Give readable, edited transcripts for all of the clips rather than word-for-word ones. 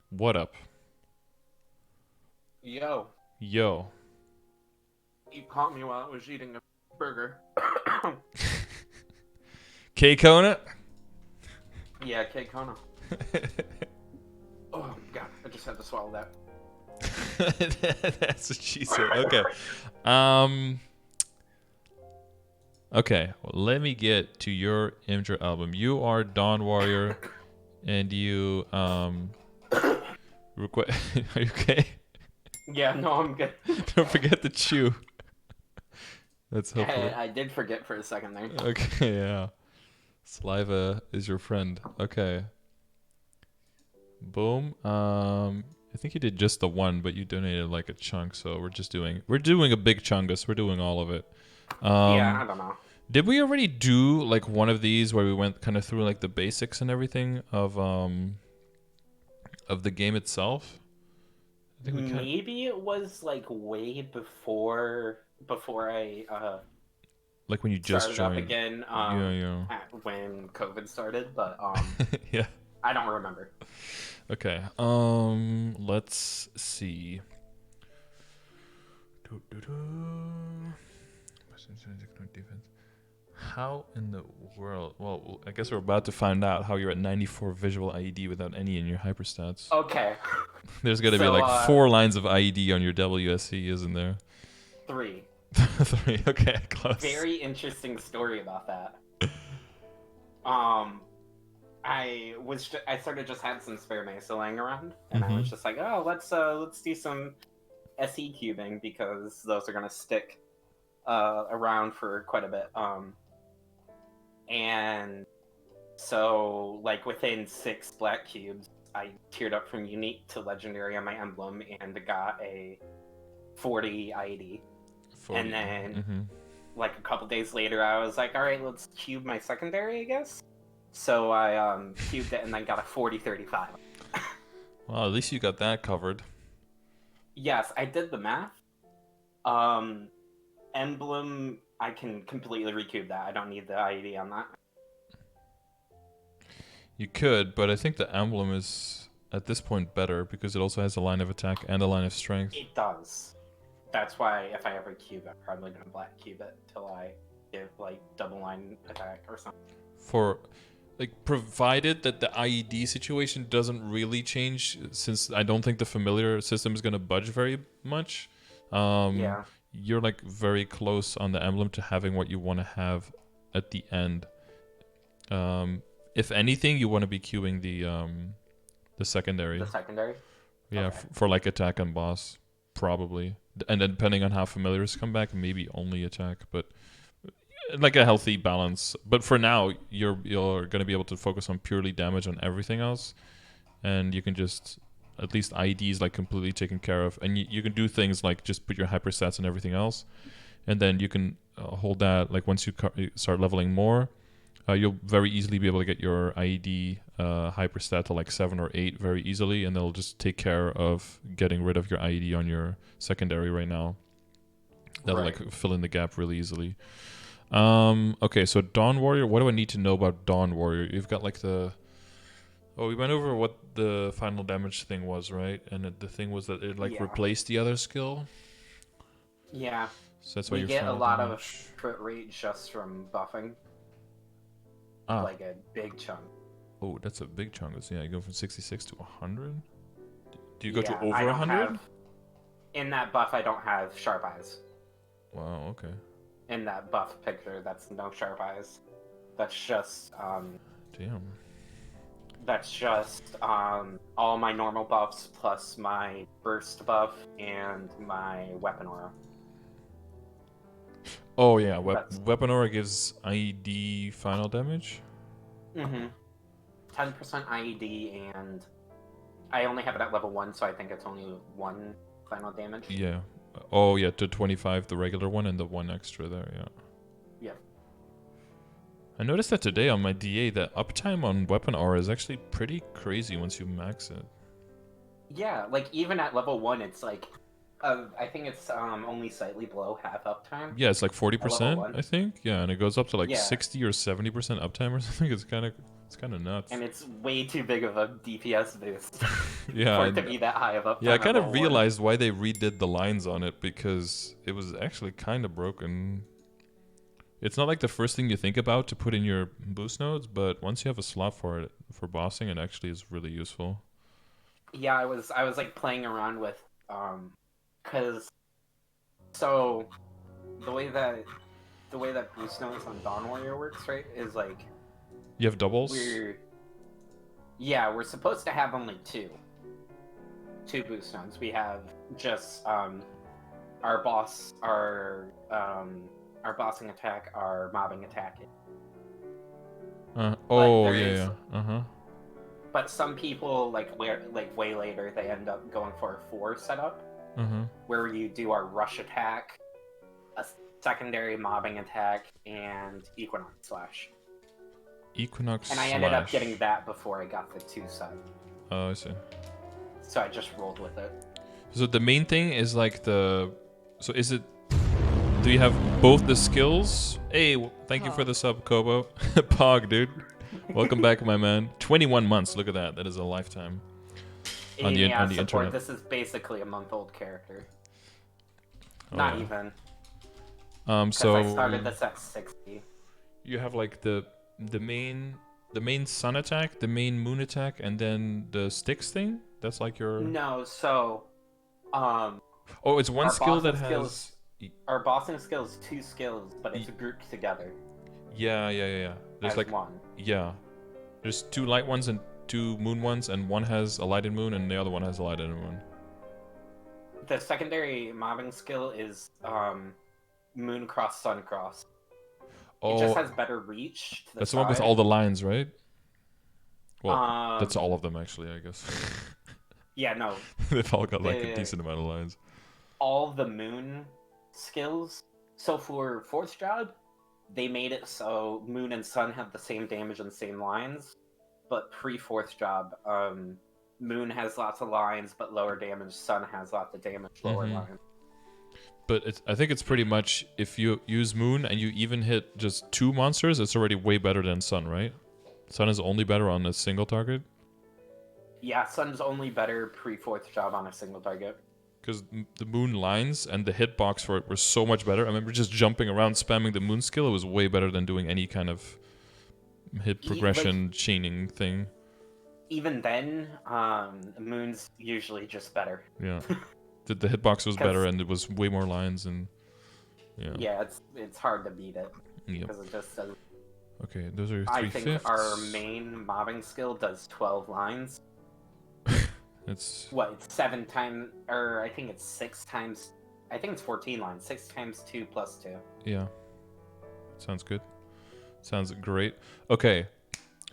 What up? Yo, Yo. you caught me while I was eating a burger. K-Kona? Yeah, Kate Kona. Oh god, I just had to swallow that. That's what she said. Okay. Um. Okay. Well, let me get to your intro album. You are Dawn Warrior, and you request. Are you okay? Yeah, no, I'm good. Don't forget to chew. That's I, hopefully. I did forget for a second there. Okay. Yeah. Saliva is your friend. Okay. Boom. I think you did just the one, but you donated like a chunk, so we're doing a big chungus. We're doing all of it. Yeah, Um, I don't know. did we already do like one of these where we went kind of through like the basics and everything of the game itself? I think we kind of Maybe it was like way before I like when you just started up joined. again Yeah, yeah, when COVID started, but yeah. I don't remember. Okay. Let's see. Doo-doo-doo. Defense. How in the world? Well, I guess we're about to find out how you're at 94 visual IED without any in your hyperstats. Okay. There's got to be So like 4 lines of IED on your WSC, isn't there? 3. 3. Okay, close. Very interesting story about that. Um I sort of just had some spare mesa laying around, and I Mm-hmm. was just like, oh, let's do some SE cubing because those are gonna stick around for quite a bit. And so like within 6 black cubes, I tiered up from unique to legendary on my emblem and got a 40 IED. 40. And then Mm-hmm. like a couple days later, I was like, all right, let's cube my secondary, I guess. So I cubed it and then got a 40-35. Well, at least you got that covered. Yes, I did the math. Emblem, I can completely recube that. I don't need the IED on that. You could, but I think the emblem is at this point better because it also has a line of attack and a line of strength. It does. That's why if I ever cube it, I'm probably gonna black cube it till I give like double line attack or something. For like provided that the IED situation doesn't really change, since I don't think the familiar system is going to budge very much. Yeah. You're like very close on the emblem to having what you want to have at the end. If anything, you want to be queuing the secondary. The secondary? Yeah, Okay. for like attack and boss, probably. And then depending on how familiars come back, maybe only attack, but like a healthy balance. But for now, you're gonna be able to focus on purely damage on everything else, and you can just at least IDs like completely taken care of, and you can do things like just put your hyperstats and everything else, and then you can hold that like once you start leveling more. You'll very easily be able to get your IED hyperstat to like 7 or 8 very easily, and they'll just take care of getting rid of your IED on your secondary right now. That'll Right. like fill in the gap really easily. Okay, so Dawn Warrior, what do I need to know about Dawn Warrior? You've got like the... Oh, we went over what the final damage thing was, right? And the thing was that it like Yeah. replaced the other skill. Yeah. So that's why We your get a final lot of damage... crit rate just from buffing. Ah, Like a big chunk. oh, that's a big chunk. Yeah, you go from 66 to 100? Do you go to Yeah, over I don't 100? have in that buff I don't have sharp eyes. Wow, okay. In that buff picture, that's no sharp eyes. That's just Damn. all my normal buffs plus my burst buff and my weapon aura. Oh yeah, That's Weapon Aura gives IED final damage? 10% IED, and I only have it at level 1, so I think it's only 1 final damage. Yeah. Oh yeah, to 25 the regular one and the 1 extra there, yeah. Yeah. I noticed that today on my DA that uptime on Weapon Aura is actually pretty crazy once you max it. Yeah, like even at level 1, it's like I think it's only slightly below half uptime Yeah, it's like at level 40%, 1. I think. Yeah, and it goes up to like Yeah. 60 or 70% uptime or something. It's kind of It's kind of nuts. And it's way too big of a DPS boost Yeah, for it to be that high of uptime. yeah. I kind of of a realized why they redid the lines on it because it was actually kind of broken. It's not like the first thing you think about to put in your boost nodes, but once you have a slot for it for bossing, it actually is really useful. Yeah, I was like playing around with cuz so the way that boost nodes on Dawn Warrior works, right, is like You have doubles? we're supposed to have only two boost nodes. We have just our bossing attack, our mobbing attack. Oh, there yeah, is yeah. Uh-huh. But some people way later they end up going for a 4 setup Uh-huh. where you do our rush attack, a secondary mobbing attack, and Equinox Slash. Equinox And I ended up getting that before I got the 2 set. Oh, I see. So I just rolled with it. So the main thing is like the... So is it... Do you have both the skills? Hey, thank you for the sub, Kobo. Pog, dude. Welcome back, my man. 21 months, look at that. That is a lifetime. On the support. internet. This is basically a month-old character. Oh, Not yeah. even. So... I started this at 60. You have like the main sun attack, the main moon attack, and then the sticks thing? That's like your... No, so... Oh, it's one skill that has... Our bossing skill is 2 skills, but it's grouped together. Yeah. There's as like... one. Yeah. There's 2 light ones and 2 moon ones, and one has a lighted moon, and the other one has a lighted moon. The secondary mobbing skill is Moon Cross, Sun Cross. Oh, it just has better reach to the that's side. the one with all the lines, right? Well, that's all of them, actually, I guess. Yeah, no. They've all got like a decent amount of lines. All the moon skills. So for 4th job, they made it so moon and sun have the same damage and same lines. But pre-4th job, moon has lots of lines, but lower damage. Sun has lots of damage, lower lines. But I think it's pretty much, if you use moon and you even hit just 2 monsters, it's already way better than sun, right? Sun is only better on a single target? Yeah, sun's only better pre-4th job on a single target. Because the moon lines and the hitbox for it were so much better. I remember just jumping around spamming the moon skill. It was way better than doing any kind of hit progression chaining thing. Even then, moon's usually just better. Yeah. The hitbox was better and it was way more lines and... Yeah, it's hard to beat it. Yep. Because it just does... Okay, those are 3/5. I think our main mobbing skill does 12 lines. It's... What, it's 7 times... Or I think it's 6 times... I think it's 14 lines. 6 times 2 plus 2. Yeah. Sounds good. Sounds great. Okay.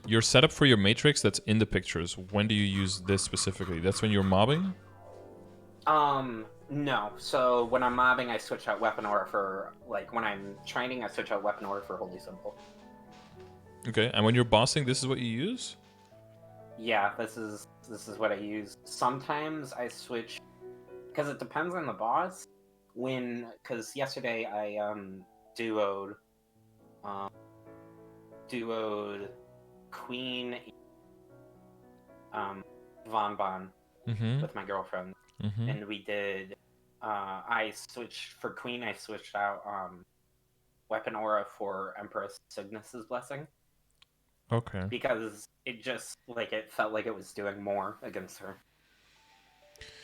Your setup for your matrix that's in the pictures, when do you use this specifically? That's when you're mobbing? No. So when I'm mobbing, I switch out Weapon Aura for... Like, when I'm training, I switch out Weapon Aura for Holy Symbol. Okay, and when you're bossing, this is what you use? Yeah, this is what I use. Sometimes I switch... Because it depends on the boss. Because yesterday I, duoed Queen... Von Bon with my girlfriend. And we did... I switched... For Queen, I switched out, Weapon Aura for Empress Cygnus's Blessing. Okay. Because it just, it felt like it was doing more against her.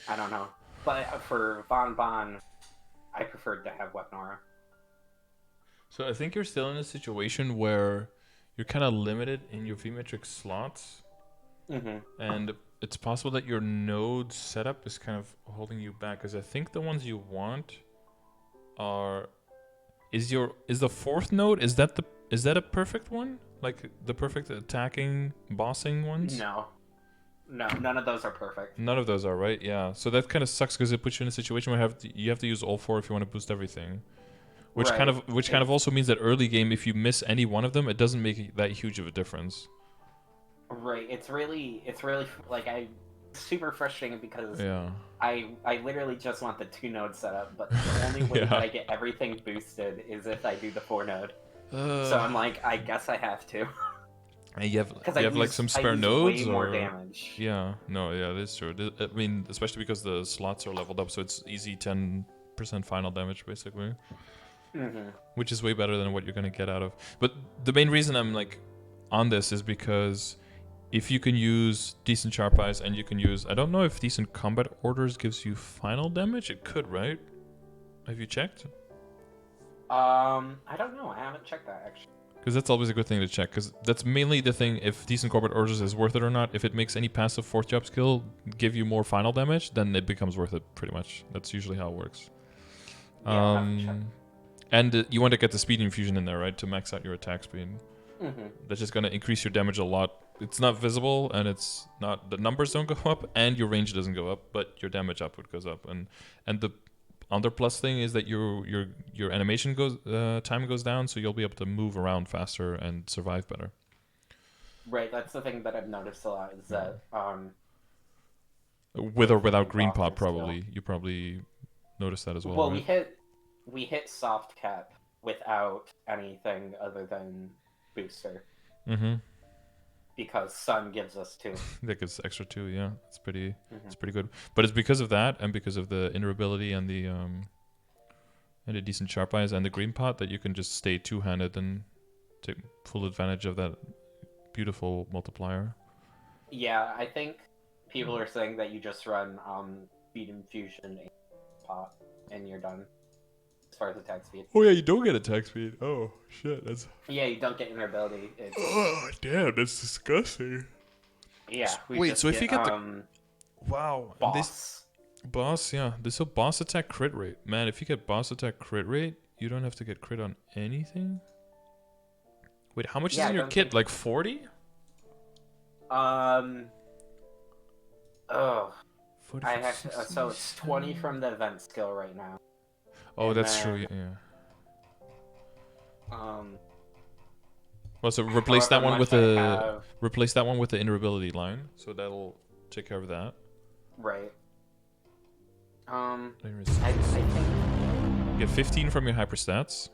I don't know. But for Von Bon, I preferred to have Weapon Aura. So I think you're still in a situation where you're kind of limited in your V-Matrix slots. And it's possible that your node setup is kind of holding you back. Because I think the ones you want are... Is the 4th node, is that a perfect one? Like the perfect attacking, bossing ones? No, none of those are perfect. None of those are, right? Yeah. So that kind of sucks because it puts you in a situation where you have to use all 4 if you want to boost everything. Which kind of also means that early game, if you miss any one of them, it doesn't make that huge of a difference. Right. It's really super frustrating because Yeah. I literally just want the 2 node setup, but the only way that I get everything boosted is if I do the 4 node. So I'm like, I guess I have to. And you have Because do you have like some I spare use way nodes more or? damage. Yeah, no, yeah, that's true. I mean, especially because the slots are leveled up, so it's easy 10% final damage basically, Mm-hmm. which is way better than what you're gonna get out of. But the main reason I'm like on this is because if you can use decent sharp eyes and you can use, I don't know if decent combat orders gives you final damage. It could, right? Have you checked? I don't know. I haven't checked that actually. Because that's always a good thing to check. Because that's mainly the thing. If decent combat orders is worth it or not. If it makes any passive fourth job skill give you more final damage, then it becomes worth it. Pretty much. That's usually how it works. Yeah, I'll have to check. And you want to get the speed infusion in there, right, to max out your attack speed. Mm-hmm. That's just going to increase your damage a lot. It's not visible, and it's not, the numbers don't go up, and your range doesn't go up, but your damage output goes up. And the other plus thing is that your animation goes time goes down, so you'll be able to move around faster and survive better. Right, that's the thing that I've noticed a lot is that With or without green buff pop, is still- probably you probably noticed that as well. Well, right? we hit soft cap without anything other than booster Mm-hmm. because sun gives us 2. That gives extra 2. Yeah, it's pretty. Mm-hmm. It's pretty good. But it's because of that, and because of the inner ability and the decent sharp eyes and the green pot that you can just stay two-handed and take full advantage of that beautiful multiplier. Yeah, I think people are saying that you just run speed infusion and pot and you're done as far as attack speed. Oh yeah, you don't get attack speed. Oh shit, that's. Yeah, you don't get inner ability. It's... Oh damn, that's disgusting. Yeah. Wait, so if you get the wow boss. Boss, yeah. So boss attack crit rate. Man, if you get boss attack crit rate, you don't have to get crit on anything? Wait, how much is in your kit? Like 40? Oh. 40, I have to, so it's 20 from the event skill right now. Oh, and that's then, true, yeah. Well, so replace that one with the inner ability line. So that'll take care of that. Right. I think... Get 15 from your hyperstats.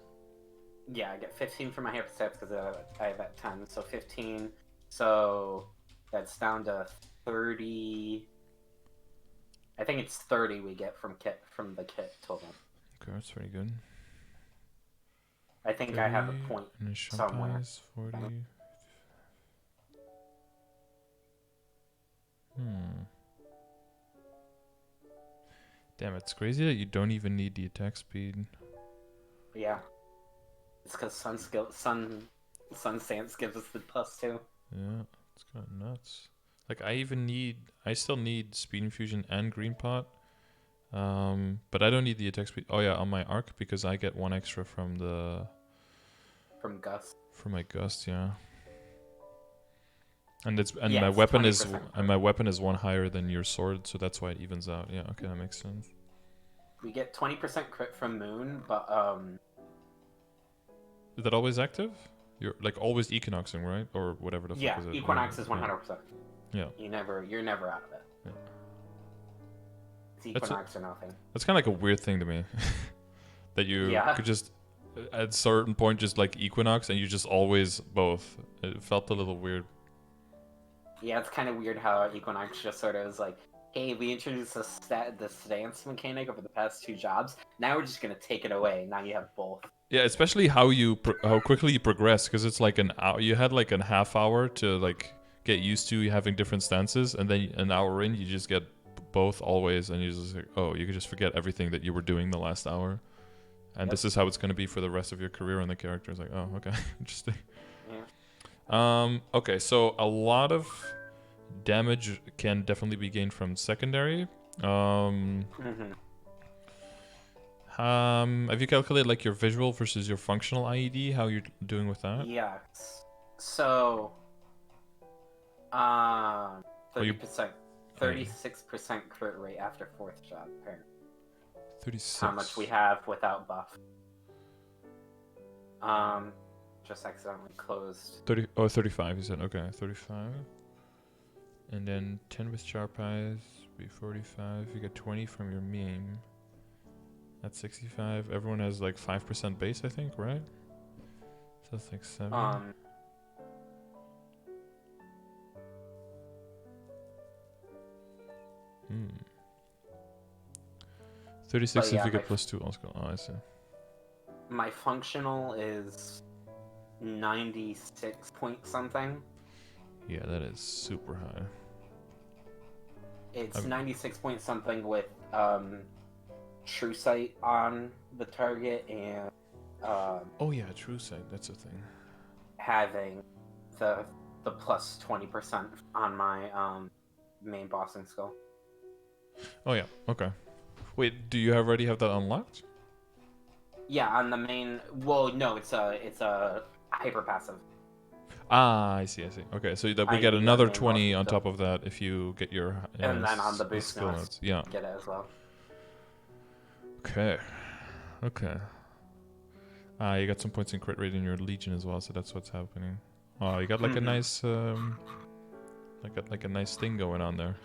Yeah, I get 15 from my hyperstats because I have at 10, so 15. So that's down to 30. I think it's 30 we get from the kit total. Okay, that's pretty good. I think I have a point somewhere. 40. Damn, it's crazy that you don't even need the attack speed. Yeah. It's because Sun Stance gives us the +2. Yeah, it's kind of nuts. Like I still need speed infusion and green pot. But I don't need the attack speed. Oh yeah, on my arc because I get 1 extra from Gust. From my gust, yeah. And Yeah, my it's weapon 20% is 1 higher than your sword, so that's why it evens out. Yeah, okay, that makes sense. We get 20% crit from Moon, but Is that always active? You're like always equinoxing, right? Or whatever the fuck is it? Equinox is 100%. Yeah. You're never out of it. Yeah. It's Equinox or nothing. That's kind of like a weird thing to me. That you could just at a certain point just like equinox and you just always both. It felt a little weird. Yeah, it's kind of weird how Equinox just sort of is like, hey, we introduced the stance mechanic over the past 2 jobs. Now we're just gonna take it away. Now you have both. Yeah, especially how quickly you progress, because it's like an hour. You had like a half hour to like get used to having different stances, and then an hour in, you just get both always, and you just like, oh, you could just forget everything that you were doing the last hour, and this is how it's gonna be for the rest of your career on the character. It's like, oh, okay, interesting. Yeah. Okay, so a lot of damage can definitely be gained from secondary. Have you calculated like your visual versus your functional IED? How you're doing with that? Yeah. So, 30%, 36% crit rate after 4th job. Apparently. 36. How much we have without buff? Just accidentally closed. 35. You said okay. 35. And then 10 with sharp eyes, be 45. You get 20 from your meme. That's 65. Everyone has like 5% base, I think, right? So that's like 7. Hmm. 36 But yeah, significant plus 2 all skill. Oh, I see. my functional is 96 point something. Yeah, that is super high. It's 96 point something with true sight on the target and oh yeah, true sight. That's a thing. having the plus 20% on my main bossing skill. Oh yeah. Okay. Wait, do you already have that unlocked? Yeah, on the main. Well, no, it's a hyper passive. Ah, I see. Okay, so that we I get need a another main 20 bossing on skill. top of that if you get your And then on the the boost skill notes, notes. Yeah. get it as well. Okay. Okay. You got some points in crit rate in your legion as well, so that's what's happening. Oh, you got like a nice like a nice thing going on there.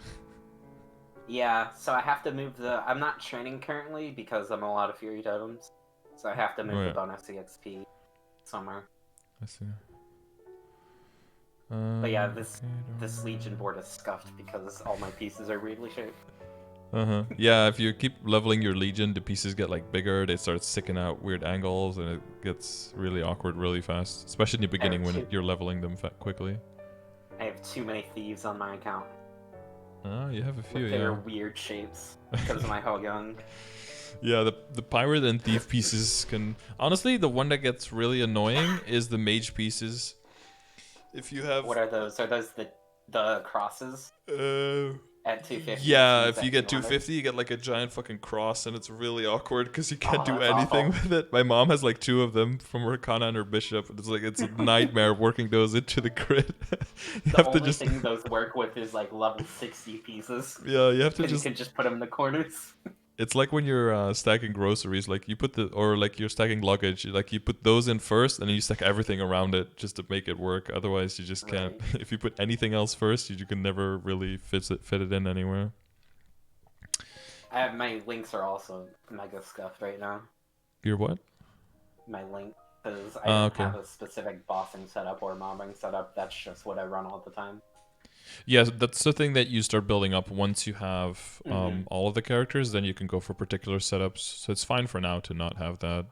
Yeah, so I have to move the. I'm not training currently because I'm a lot of Fury Totems, so I have to move Oh, the yeah. bonus EXP somewhere. I see. But yeah, this Legion board is scuffed because all my pieces are weirdly shaped. Yeah, if you keep leveling your legion, the pieces get like bigger. They start sticking out weird angles, and it gets really awkward really fast. Especially in the beginning when you're leveling them quickly. I have too many thieves on my account. You have a few, with yeah. their weird shapes because of my Ho Young. Yeah, the pirate and thief pieces can... Honestly, the one that gets really annoying is the mage pieces. If you have... What are those? Are those the crosses? At 250? Yeah, if you get 250, you get like a giant fucking cross, and it's really awkward because you can't do anything with it. My mom has like 2 of them from her Kana and her bishop. And it's a nightmare working those into the grid. The only thing those work with is like level 60 pieces. Yeah, you have to just... You can just put them in the corners. It's like when you're stacking groceries, like you put like you're stacking luggage, like you put those in first and then you stack everything around it just to make it work. Otherwise, you just can't. Right. If you put anything else first, you can never really fit it in anywhere. My links are also mega scuffed right now. Your what? My link, because I don't have a specific bossing setup or mobbing setup. That's just what I run all the time. Yeah, that's the thing that you start building up once you have all of the characters. Then you can go for particular setups. So it's fine for now to not have that,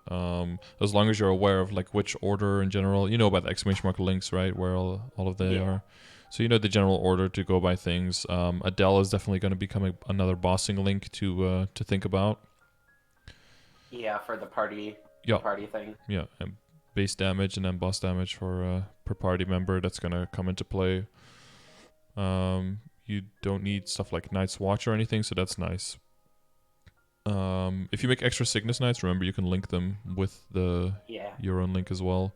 as long as you're aware of like which order in general. You know about the exclamation mark links, right? Where all of they are. So you know the general order to go by things. Adele is definitely going to become another bossing link to think about. Yeah, for the party thing. Yeah, and base damage and then boss damage for per party member. That's going to come into play. You don't need stuff like Night's Watch or anything, so that's nice. If you make extra Cygnus Knights, remember you can link them with your own link as well.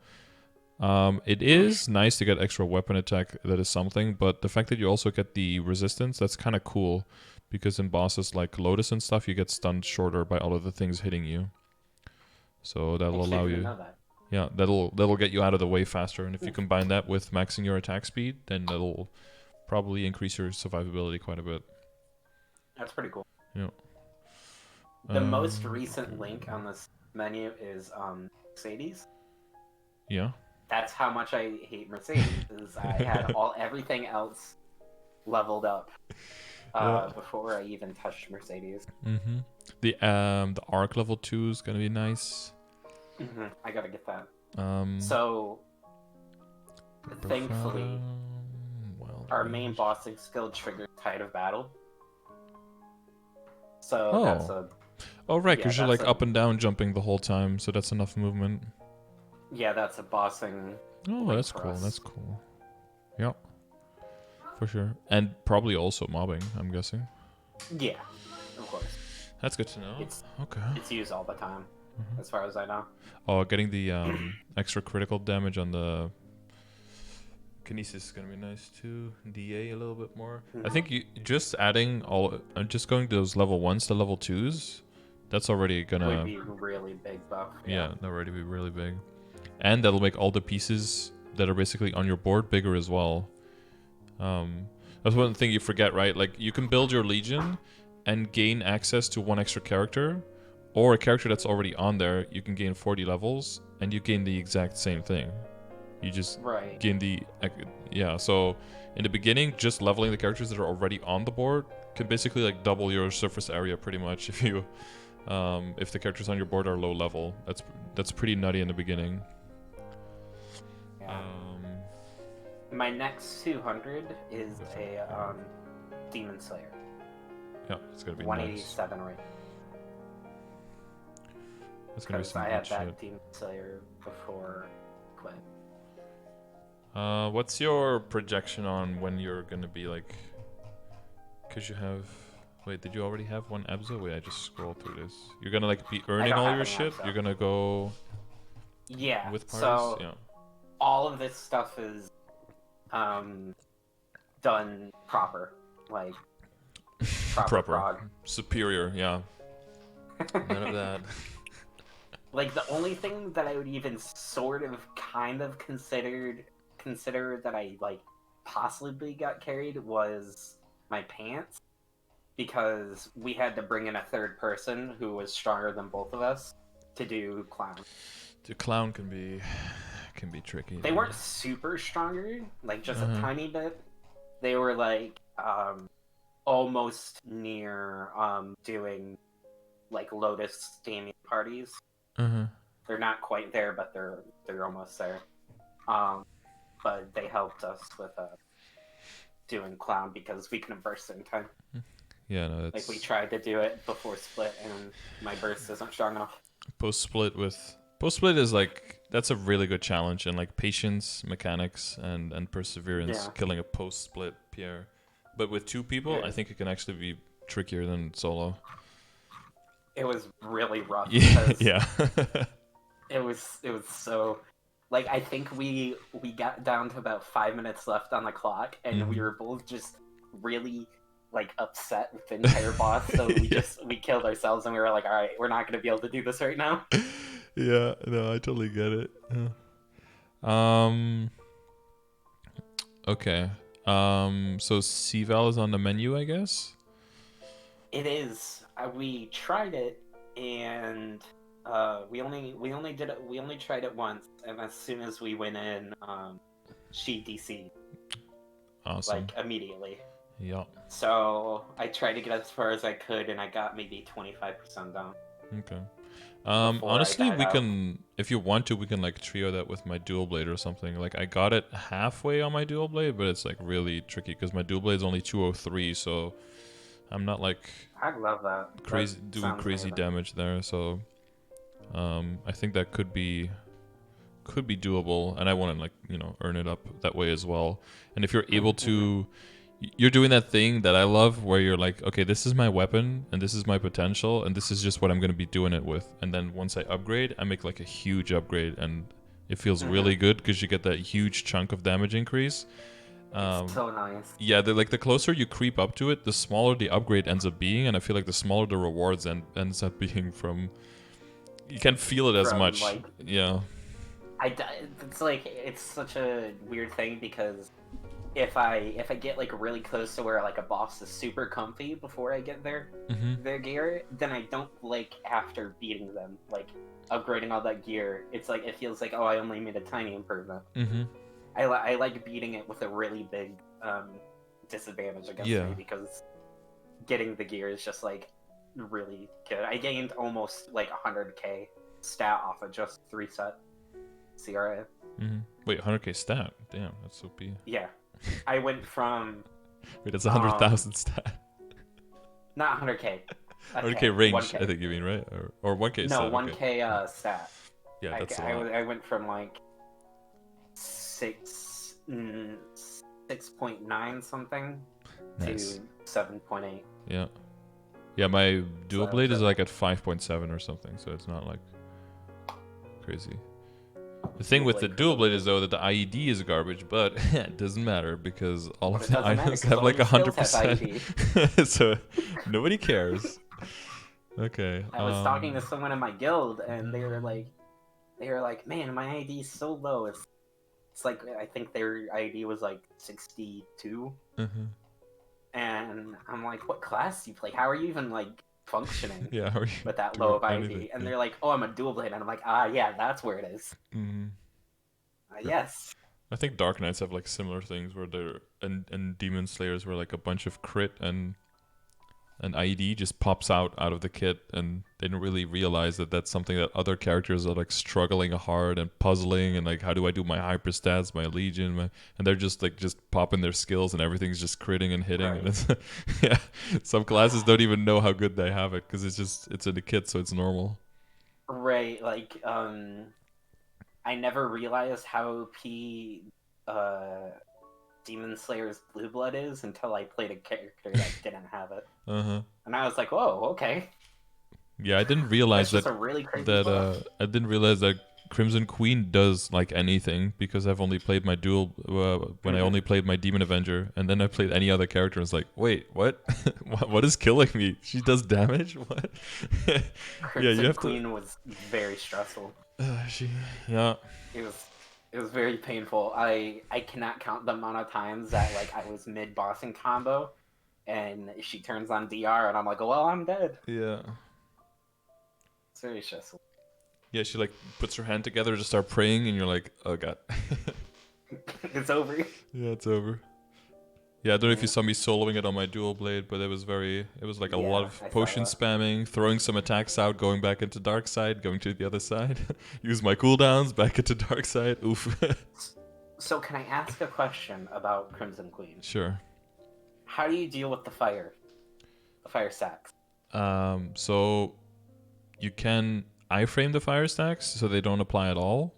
It is nice to get extra weapon attack, that is something, but the fact that you also get the resistance, that's kind of cool, because in bosses like Lotus and stuff, you get stunned shorter by all of the things hitting you. So that'll allow you... Yeah, that'll get you out of the way faster, and if you combine that with maxing your attack speed, then that'll probably increase your survivability quite a bit. That's pretty cool. Yeah. The most recent link on this menu is Mercedes. Yeah. That's how much I hate Mercedes. Is I had everything else leveled up before I even touched Mercedes. Mm-hmm. The arc level 2 is gonna be nice. Mm-hmm. I gotta get that. So thankfully, our main bossing skill triggers Tide of Battle. So that's a... Oh, right, because you're like up and down jumping the whole time, so that's enough movement. Yeah, that's a bossing. Oh, that's cool. That's cool. Yeah, for sure. And probably also mobbing, I'm guessing. Yeah, of course. That's good to know. It's used all the time, as far as I know. Oh, getting the extra critical damage on the Kinesis is gonna be nice too. DA a little bit more. I think you just adding just going to those level 1s to level 2s, that's already gonna... Would be a really big buff. Yeah, that'll already be really big. And that'll make all the pieces that are basically on your board bigger as well. That's one thing you forget, right? Like, you can build your Legion and gain access to one extra character, or a character that's already on there, you can gain 40 levels, and you gain the exact same thing. You just gain the... Yeah, so in the beginning, just leveling the characters that are already on the board Could basically like double your surface area pretty much if the characters on your board are low level. That's pretty nutty in the beginning. Yeah. My next 200 is a Demon Slayer. Yeah, it's gonna be 187 nice. right. That's gonna be some I good had that shit. Demon Slayer before I quit. What's your projection on when you're gonna be like? Cause you have. Wait, did you already have one Ebza? Wait, I just scrolled through this. You're gonna like be earning all your shit. You're gonna go. Yeah. With parties. So yeah. all of this stuff is done proper, like proper. Prog. Superior, yeah. None of that. Like the only thing that I would even sort of kind of consider that I like possibly got carried was my pants, because we had to bring in a third person who was stronger than both of us to do clown. The clown can be tricky. They weren't super stronger, like just a tiny bit. They were like almost near doing like Lotus Damien parties. They're not quite there, but they're almost there. But they helped us with doing clown because we couldn't burst in time. Yeah, no, that's... Like we tried to do it before split, and my burst isn't strong enough. Post split is like, that's a really good challenge, and like patience, mechanics, and perseverance. Killing a post split Pierre, but with two people, I think it can actually be trickier than solo. It was really rough. Yeah. It was so, like, I think we got down to about 5 minutes left on the clock, and we were both just really like upset with the entire boss. So we killed ourselves, and we were like, all right, we're not going to be able to do this right now. Yeah, no, I totally get it. Okay. So C-Val is on the menu, I guess? It is. We tried it, and we only tried it once, and as soon as we went in, she DC'd. Awesome. Like immediately. Yeah. So I tried to get as far as I could, and I got maybe 25% down. Okay. Honestly, we can, if you want to, we can like trio that with my dual blade or something. Like I got it halfway on my dual blade, but it's like really tricky because my dual blade is only 203, so I'm not like I love that. Doing crazy damage there. So I think that could be doable, and I want to like earn it up that way as well. And if you're able to. You're doing that thing that I love where you're like, okay, this is my weapon and this is my potential and this is just what I'm going to be doing it with. And then once I upgrade, I make like a huge upgrade and it feels really good because you get that huge chunk of damage increase. It's so nice. Yeah, the closer you creep up to it, the smaller the upgrade ends up being, and I feel like the smaller the rewards ends up being from... You can't feel it as much. Like, yeah. It's like, it's such a weird thing because... If I get like really close to where like a boss is super comfy before I get their gear, then I don't like after beating them, like upgrading all that gear. It's like it feels like, oh, I only made a tiny improvement. I like beating it with a really big disadvantage, I guess, maybe, because getting the gear is just like really good. I gained almost like 100k stat off of just 3 set CRA. Wait, 100k stat? Damn, that's OP. Yeah. I went from... Wait, that's 100,000 stat. Not 100k. 100k range, 1K. I think you mean, right? Or 1k no, stat. No, 1k stat. Yeah, that's a lot. I went from like 6.9 something to 7.8. Yeah. Yeah, my dual blade is like at 5.7 or something, so it's not like crazy. The thing with the dual blade is though that the IED is garbage, but it doesn't matter because all of the items have like 100%. So nobody cares. Okay. I was talking to someone in my guild, and they were like, "Man, my IED is so low. It's like I think their IED was like 62." And I'm like, "What class do you play? How are you even like functioning with that low of IED?" And they're like, "Oh, I'm a dual blade," and I'm like, yeah, that's where it is. Yes. I think Dark Knights have like similar things where they're and Demon Slayers were like a bunch of crit and an IED just pops out of the kit, and they didn't really realize that that's something that other characters are like struggling hard and puzzling, and like, how do I do my hyper stats, my legion, and they're just popping their skills, and everything's just critting and hitting, and it's yeah, some classes don't even know how good they have it because it's in the kit, so it's normal. Right, like I never realized how Demon Slayer's blue blood is until I played a character that didn't have it. Uh-huh. And I was like, whoa, okay. Yeah, I didn't realize That's just a really crazy buff. I didn't realize that Crimson Queen does like anything, because I've only played my duel when I only played my Demon Avenger, and then I played any other character and it's like, wait, what? What is killing me? She does damage? What? Crimson Queen was very stressful. Yeah. It was very painful. I cannot count the amount of times that like I was mid bossing combo, and she turns on DR, and I'm like, well, I'm dead. Yeah. It's very stressful. Yeah, she like puts her hand together to start praying, and you're like, oh god. It's over. Yeah, it's over. Yeah, I don't know if you saw me soloing it on my dual blade, but it was like a lot of potion spamming, throwing some attacks out, going back into dark side, going to the other side, use my cooldowns, back into dark side. Oof. So can I ask a question about Crimson Queen? Sure. How do you deal with the fire stacks? So you can iframe the fire stacks so they don't apply at all.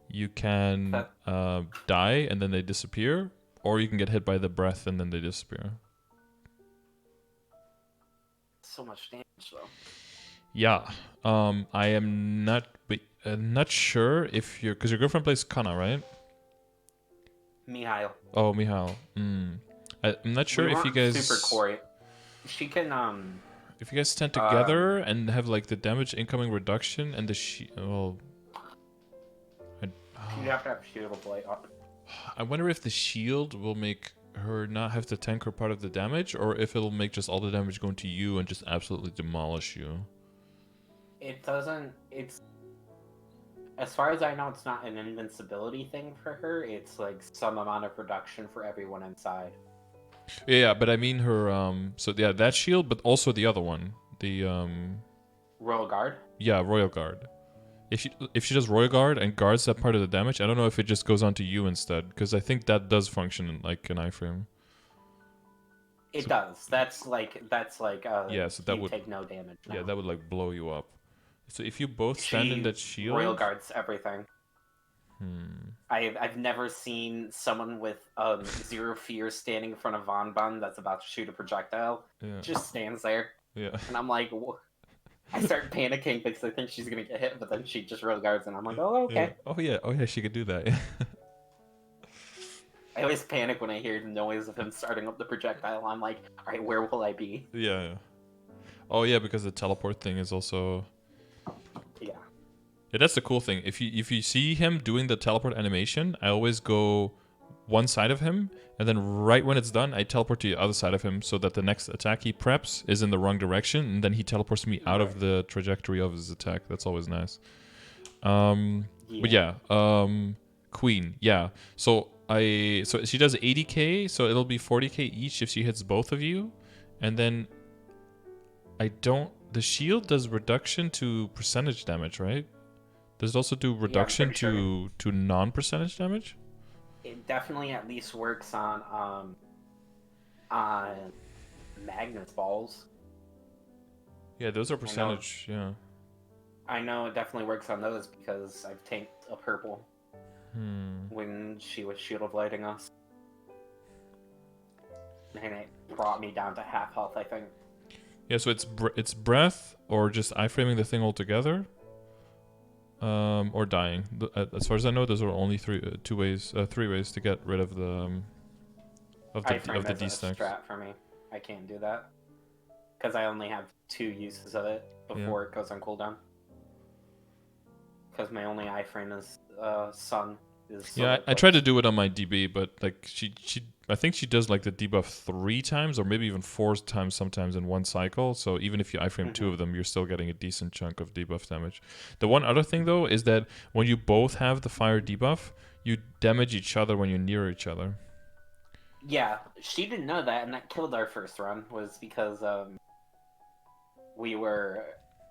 You can die and then they disappear. Or you can get hit by the breath and then they disappear. So much damage, though. Yeah. I am not sure if because your girlfriend plays Kana, right? Mihail. Oh, Mihail. I'm not sure if you guys super core. She can if you guys stand together and have like the damage incoming reduction and the you have to have shield blade up. I wonder if the shield will make her not have to tank her part of the damage, or if it'll make just all the damage going to you and just absolutely demolish you. It doesn't. It's as far as I know, it's not an invincibility thing for her. It's like some amount of reduction for everyone inside. Yeah, but I mean her. So yeah, that shield, but also the other one, the Royal Guard. Yeah, Royal Guard. If she does Royal Guard and guards that part of the damage, I don't know if it just goes on to you instead, because I think that does function like an iframe. It does. That's like yeah, so that you would take no damage now. Yeah, that would like blow you up. So if you both stand in that shield, Royal Guards everything. I've never seen someone with zero fear standing in front of Von Bun that's about to shoot a projectile. Yeah. Just stands there. Yeah. And I'm like, I start panicking because I think she's gonna get hit, but then she just Royal Guards, and I'm like, oh, okay. Yeah. Oh yeah, she could do that. I always panic when I hear the noise of him starting up the projectile. I'm like, all right, where will I be? Yeah. Oh yeah, because the teleport thing is also. Yeah. Yeah, that's the cool thing. If you see him doing the teleport animation, I always go one side of him, and then right when it's done, I teleport to the other side of him so that the next attack he preps is in the wrong direction, and then he teleports me out of the trajectory of his attack. That's always nice. But yeah, Queen, yeah. So she does 80k, so it'll be 40k each if she hits both of you, and then the shield does reduction to percentage damage, right? Does it also do reduction to non-percentage damage? It definitely at least works on Magnus balls. Yeah, those are percentage. Yeah. I know it definitely works on those because I've tanked a purple when she was shield blading us, and it brought me down to half health, I think. Yeah, so it's breath or just iframing the thing altogether, or dying. As far as I know, those are only three ways to get rid of the D stack. Strat for me. I can't do that because I only have 2 uses of it before it goes on cooldown. Because my only iframe is Sun. I tried to do it on my DB, but like I think she does like the debuff 3 times or maybe even 4 times sometimes in one cycle. So even if you iframe 2 of them, you're still getting a decent chunk of debuff damage. The one other thing though is that when you both have the fire debuff, you damage each other when you're near each other. Yeah, she didn't know that, and that killed our first run. Was because we were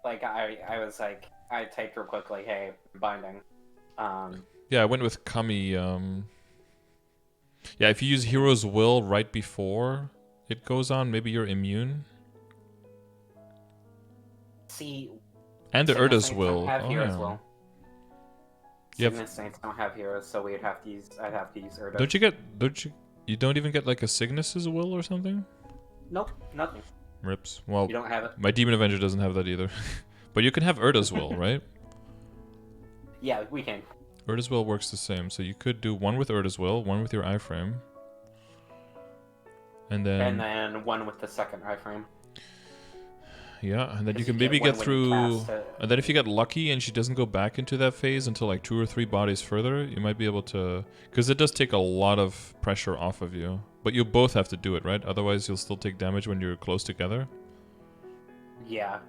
like I was like I typed real quick like, hey, I'm binding. Yeah, I went with Kami. Yeah, if you use Hero's Will right before it goes on, maybe you're immune. See, And the Cygnus Urda's Knights don't Will. have Oh heroes. yeah. Well, You have. Cygnus Knights don't have heroes, so we'd have to use. I'd have to use Urda. Don't you get? Don't you? You don't even get like a Cygnus's Will or something? Nope, nothing. Rips. You Well, don't have it. my Demon Avenger doesn't have that either. But you can have Urda's Will, right? Yeah, we can. Urda's Will works the same. So you could do one with Urda's Will, one with your iframe. And And then then one with the second iframe. yeah, and then you 'Cause can get maybe one get when you through. cast it. And then if you get lucky and she doesn't go back into that phase until like 2 or 3 bodies further, you might be able to, because it does take a lot of pressure off of you. But you both have to do it, right? Otherwise, you'll still take damage when you're close together. Yeah.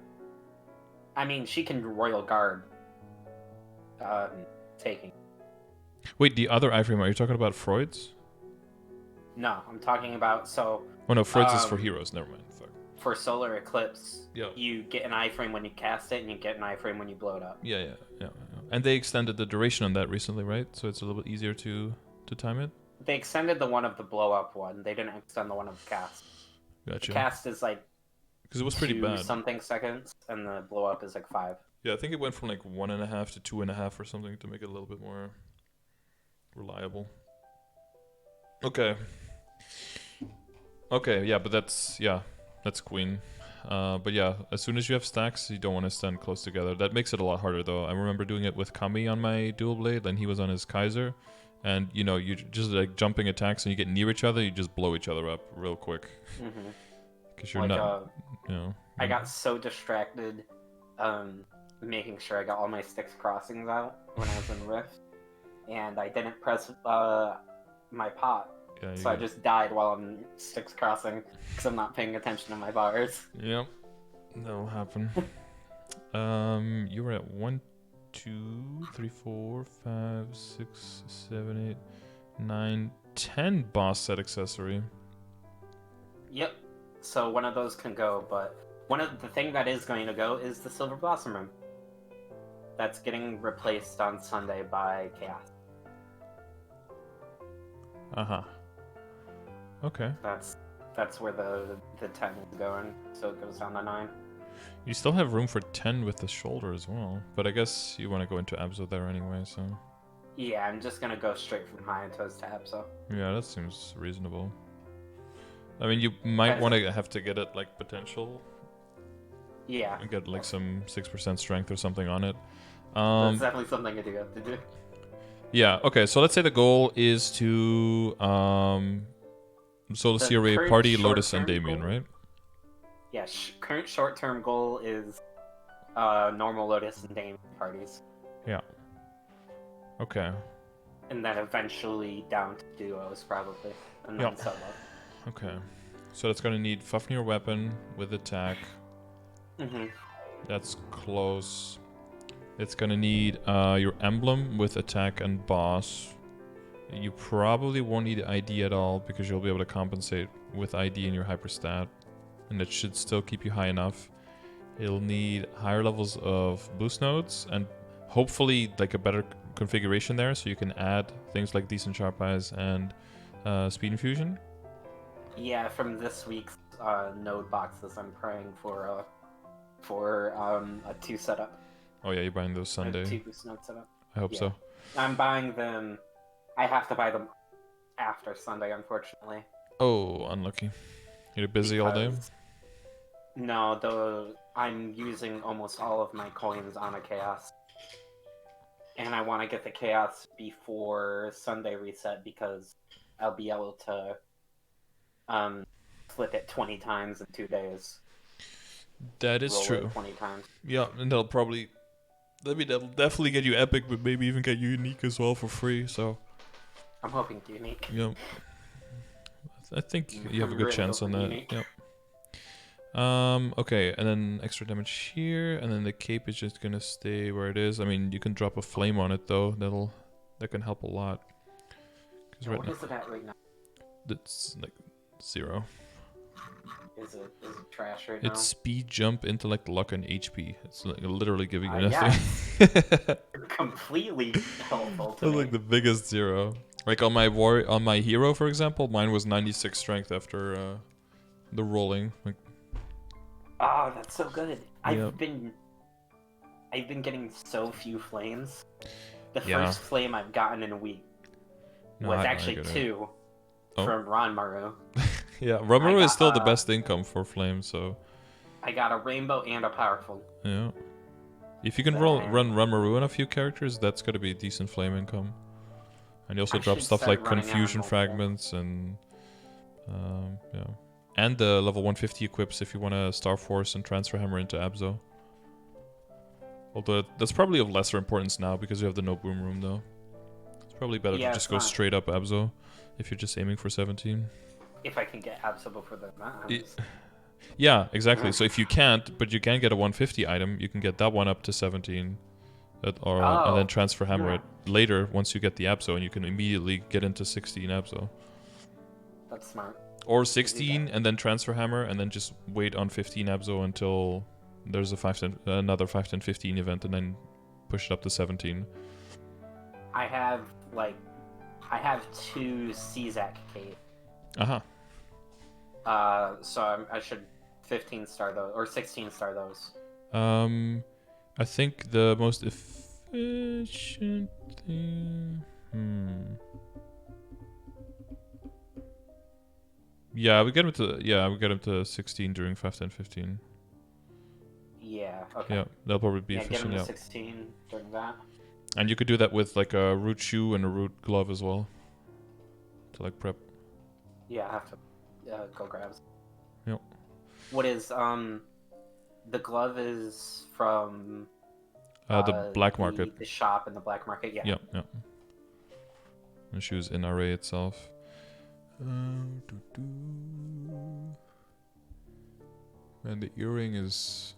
I mean, she can Royal Guard. Taking. Wait, the other iframe, are you talking about Freud's? No, I'm talking about Oh no, Freud's is for Um, heroes. Never mind. Fuck. for Solar Eclipse. Yeah. You get an iframe when you cast it, and you get an iframe when you blow it up. Yeah. And they extended the duration on that recently, right? So it's a little bit easier to time it. They extended the one of the blow up one. They didn't extend the one of the cast. Gotcha. The cast is like Because it was pretty 2 bad. something seconds, and the blow up is like 5. Yeah, I think it went from like 1.5 to 2.5 or something to make it a little bit more reliable. Okay. Okay, yeah, but that's queen. But yeah, as soon as you have stacks, you don't want to stand close together. That makes it a lot harder, though. I remember doing it with Kami on my dual blade, and he was on his Kaiser, and you know, you just like jumping attacks, and you get near each other, you just blow each other up real quick. Mm-hmm. Because you're Like, not, you know. I got so distracted, making sure I got all my Styx crossings out when I was in Rift, and I didn't press my pot. Yeah, So I just died while I'm Styx crossing because I'm not paying attention to my bars. Yep, that'll happen. You were at 1, 2, 3, 4, 5, 6, 7, 8, 9, 10 boss set accessory. Yep. So one of those can go, but the thing that is going to go is the Silver Blossom Room. That's getting replaced on Sunday by Chaos. Uh-huh. Okay. That's where the 10 is going, so it goes down to 9. You still have room for 10 with the shoulder as well, but I guess you want to go into Abzo there anyway, so... Yeah, I'm just gonna go straight from high toes to Abso. Yeah, that seems reasonable. I mean, you might want to have to get it, like, potential. Yeah. And get, like, some 6% strength or something on it. That's definitely something I do have to do. Yeah, okay, so let's say the goal is to, Soul The Seer current Party, Lotus, and short-term Damien, goal- right? Yeah, current short-term goal is normal Lotus and Damien parties. Yeah. Okay. And then eventually down to duos, probably. And then solo. Okay. So that's gonna need Fafnir weapon with attack. Mm-hmm. That's close. It's gonna need your emblem with attack and boss. You probably won't need ID at all because you'll be able to compensate with ID in your hyperstat. And it should still keep you high enough. It'll need higher levels of boost nodes and hopefully like a better configuration there so you can add things like decent sharp eyes and speed infusion. Yeah, from this week's node boxes, I'm praying for a 2 setup. Oh yeah, you're buying those Sunday. 2 boost node setup. I hope so. I'm buying them. I have to buy them after Sunday, unfortunately. Oh, unlucky. You're busy all day? No, I'm using almost all of my coins on a chaos. And I want to get the chaos before Sunday reset because I'll be able to flip it 20 times in 2 days. That is Roll true. it 20 times. Yeah, and that'll definitely get you epic, but maybe even get you unique as well for free, so... I'm hoping unique. Yep. I think you have a good Really chance on that. unique. Yep. Okay, and then extra damage here, and then the cape is just gonna stay where it is. I mean, you can drop a flame on it though. That can help a lot. 'Cause What is it at right now? That's like 0. Is it trash right It's now? speed, jump, intellect, luck, and HP. It's like literally giving you Yeah, nothing. completely helpful to That's me. like the biggest 0. Like on my hero, for example, mine was 96 strength after the rolling. Like, Oh, that's so good. yeah, I've been getting so few flames. The yeah. first flame I've gotten in a week No, was I actually get it. 2 Oh. from Ranmaru. Yeah, I Rimuru is got still the best income for flame. So I got a rainbow and a powerful. yeah, if you can Then run Rimuru on a few characters, that's gonna be a decent flame income. And you also I drop should stuff start like running it on confusion multiple. fragments and yeah, and the level 150 equips if you want to Star Force and transfer hammer into Abzo. Although that's probably of lesser importance now because you have the no boom room though. It's probably better to Yeah, just it's go not. straight up Abzo if you're just aiming for 17. If I can get Abso before the mountains. Yeah, exactly. So if you can't, but you can get a 150 item, you can get that one up to 17. And then Oh, transfer hammer it later once you get the Abzo, and you can immediately get into 16 Abzo. that's smart. Or 16 and then transfer hammer, and then just wait on 15 Abzo until there's a another 5, 10, 15 event, and then push it up to 17. I have 2 Czak Kate. Aha. So I should 15 star those or 16 star those. I think the most efficient thing. Yeah, we get him to 16 during 5, 10, 15. Yeah. Okay. Yeah, that'll probably be Yeah, get efficient. him to Yeah, 16 during that. and you could do that with like a root shoe and a root glove as well, to like prep. Yeah, I have to go grab. Yep. What is the glove is from The black market. the shop in the black market. Yeah. Yeah, yeah. The shoes in array itself. And the earring is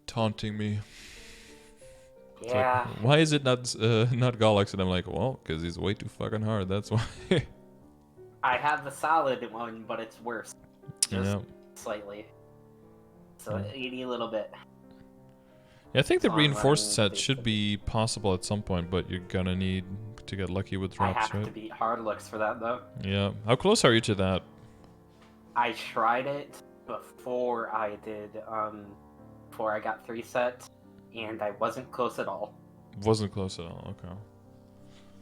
taunting me. It's Yeah. like, why is it not Galax? And I'm like, well, because he's way too fucking hard. That's why. I have the solid one, but it's worse. Just Yeah. slightly. So Yeah. 80 little bit. Yeah, I think the So I'm reinforced running set should be possible at some point, but you're gonna need to get lucky with I drops, have right? to beat hard looks for that though. Yeah. How close are you to that? I tried it before I got 3 set, and I wasn't close at all. Wasn't close at all. Okay.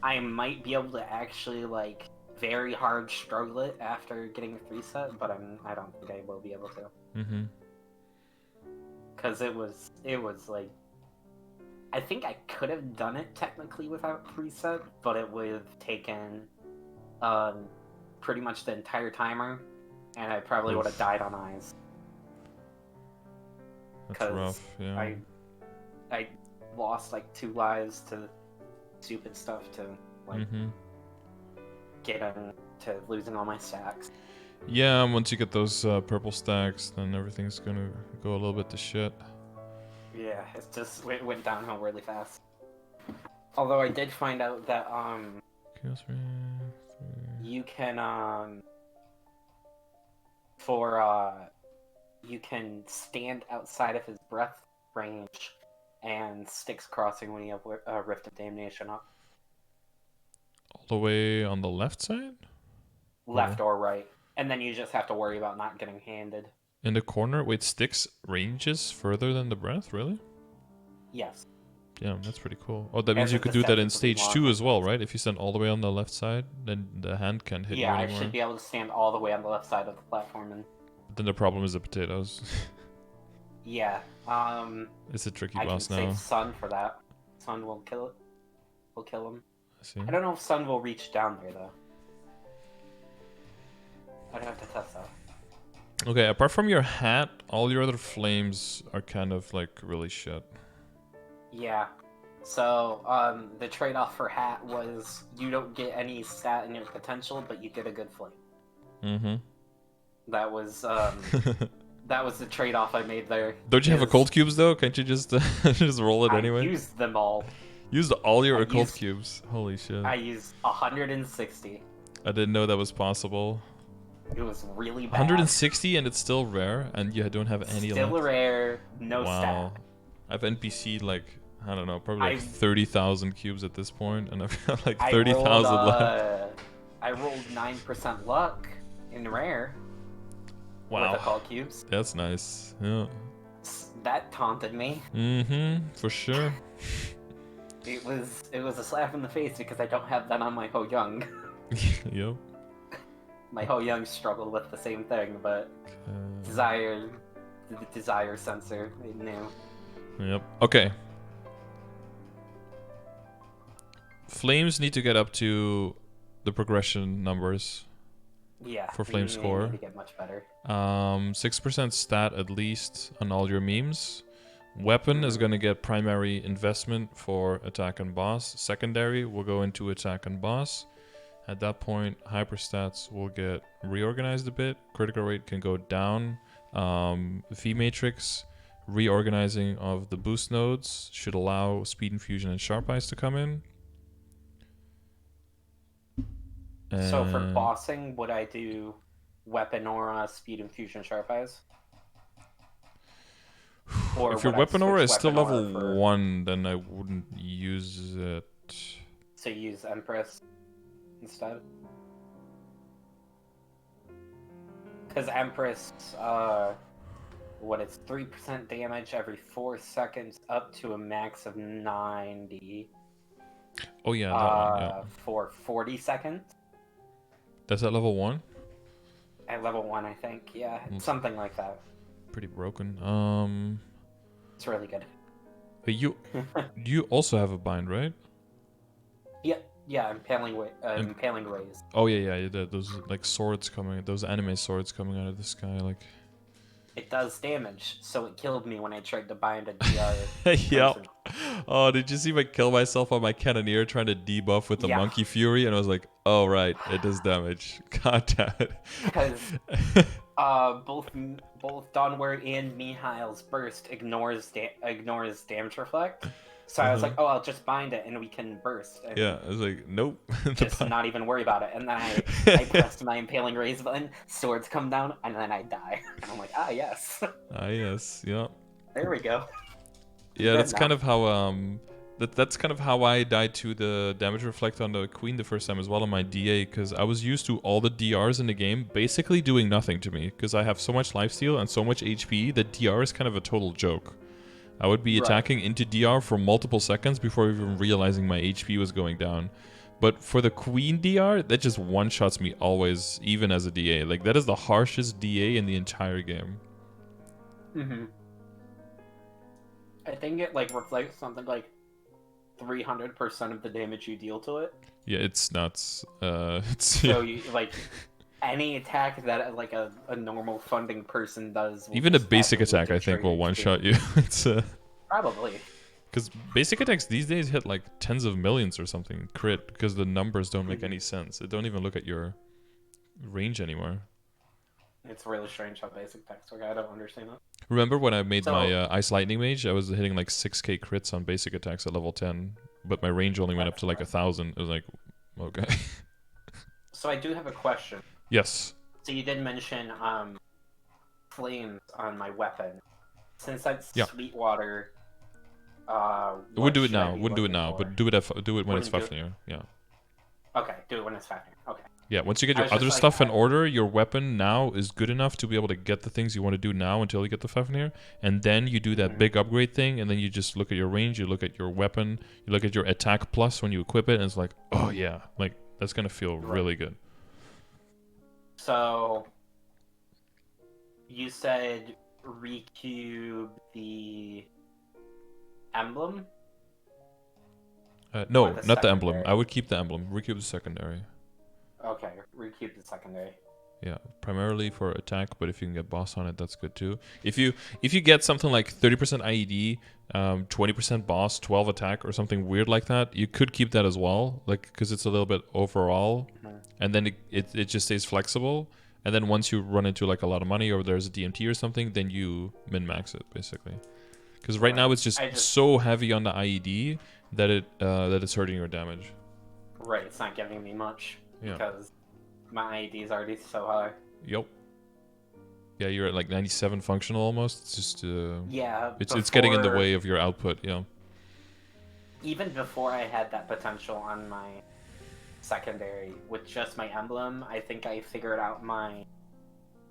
I might be able to actually like very hard struggle it after getting a 3 set, but I don't think I will be able to. Mm-hmm. Because it was like I think I could have done it technically without 3 set, but it would have taken pretty much the entire timer, and I probably would have died on eyes. That's rough. Yeah. I lost like 2 lives to stupid stuff to like Mm-hmm. getting to losing all my stacks. Yeah. Once you get those purple stacks, then everything's gonna go a little bit to shit. Yeah, it went downhill really fast. Although I did find out that Chaos Ring, you can you can stand outside of his breath range and sticks crossing when you have Rift of Damnation up. all the way on the left side? Left or right. And then you just have to worry about not getting handed. In the corner? Wait, sticks ranges further than the breath? Really? Yes. Yeah, that's pretty cool. Oh, that means As you a could do that in deceptively stage long 2 as well, right? If you stand all the way on the left side, then the hand can't hit you Yeah, I anymore. should be able to stand all the way on the left side of the platform and Then the problem is the potatoes. yeah. It's a tricky I can boss now. save Sun for that. Sun will kill it. Will kill him. I see. I don't know if Sun will reach down there though. I'd have to test that. Okay, apart from your hat, all your other flames are kind of like really shit. Yeah. So, the trade-off for Hat was you don't get any stat in your potential, but you get a good flame. Mm-hmm. That was the trade-off I made there. Don't you have occult cubes though? Can't you just just roll it I anyway? used them all. Used all your I occult used- cubes. Holy shit. I used 160. I didn't know that was possible. It was really bad. 160 and it's still rare, and you don't have any Still left. rare, no Wow. stat. I've NPC'd like, I don't know, probably like I 30,000 cubes at this point, and I've got like I 30,000 rolled left. I rolled 9% luck in rare with Wow. occult cubes. That's nice. Yeah. That taunted me. Mm-hmm. For sure. It was a slap in the face because I don't have that on my Ho Young. Yep. My Ho Young struggled with the same thing, but the desire sensor, it knew. Yep. Okay. Flames need to get up to the progression numbers Yeah, for flame they score. need to get much better. 6% stat at least on all your memes. Weapon is going to get primary investment for attack and boss. Secondary will go into attack and boss. At that point, hyperstats will get reorganized a bit. Critical rate can go down. V matrix reorganizing of the boost nodes should allow speed infusion and sharp eyes to come in. So for bossing, would I do weapon aura, speed infusion, sharp eyes? Or if your would I weapon aura switch is still weapon level aura for... 1, then I wouldn't use it. So use Empress instead? Because Empress, what, it's 3% damage every 4 seconds up to a max of 90. Oh yeah, that one, yeah. For 40 seconds? That's at level 1? At level 1, I think. Yeah, something like that. Pretty broken. It's really good. But you also have a bind, right? Yeah, impaling rays. Oh yeah, those like swords coming, those anime swords coming out of the sky, like. It does damage, so it killed me when I tried to bind a DR. Yep. Oh, did you see me kill myself on my cannoneer trying to debuff with the monkey fury? And I was like, oh right, it does damage. God damn it. Because both Dawnward and Mihail's burst ignores damage reflect. So I was like, oh, I'll just bind it and we can burst. And yeah, I was like, nope. just not even worry about it. And then I pressed my impaling rays button, swords come down, and then I die. And I'm like, ah, yes. Ah, yes, yeah. There we go. Yeah, that's kind of how that's kind of how I died to the damage reflect on the queen the first time as well on my DA, because I was used to all the DRs in the game basically doing nothing to me because I have so much lifesteal and so much HP that DR is kind of a total joke. I would be attacking into DR for multiple seconds before even realizing my HP was going down. But for the queen DR, that just one-shots me always, even as a DA. Like, that is the harshest DA in the entire game. Mm-hmm. I think it, like, reflects something like 300% of the damage you deal to it. Yeah, it's nuts. So, you, like, any attack that, like, a normal funding person does... Even a basic attack, I think, will one-shot you. It's Probably. Because basic attacks these days hit, like, tens of millions or something, crit, because the numbers don't make any sense. They don't even look at your range anymore. It's really strange how basic attacks work. I don't understand that. Remember when I made my Ice Lightning Mage? I was hitting like 6k crits on basic attacks at level 10, but my range only went up to like 1,000. It was like, okay. So I do have a question. Yes. So you did mention flames on my weapon. Since that's Sweetwater, we'll do it now. Wouldn't do it now, but do it when it's Fafnir. Yeah. Okay, do it when it's Fafnir. Okay. Yeah, once you get your other stuff in order, your weapon now is good enough to be able to get the things you want to do now until you get the Fafnir. And then you do that big upgrade thing, and then you just look at your range, you look at your weapon, you look at your attack plus when you equip it, and it's like, oh yeah, like that's going to feel really good. So, you said recube the emblem? No, not the emblem. I would keep the emblem. Recube the secondary. Okay, recube the secondary. Yeah, primarily for attack, but if you can get boss on it, that's good too. If you get something like 30% IED, 20% boss, 12 attack, or something weird like that, you could keep that as well, like because it's a little bit overall, and then it just stays flexible. And then once you run into like a lot of money or there's a DMT or something, then you min-max it basically. Because right now it's just so heavy on the IED that it's hurting your damage. Right, it's not giving me much because My ID is already so high. Yep. Yeah, you're at like 97 functional almost. It's just Yeah, it's getting in the before way of your output. Yeah. even before I had that potential on my secondary with just my emblem, I think I figured out my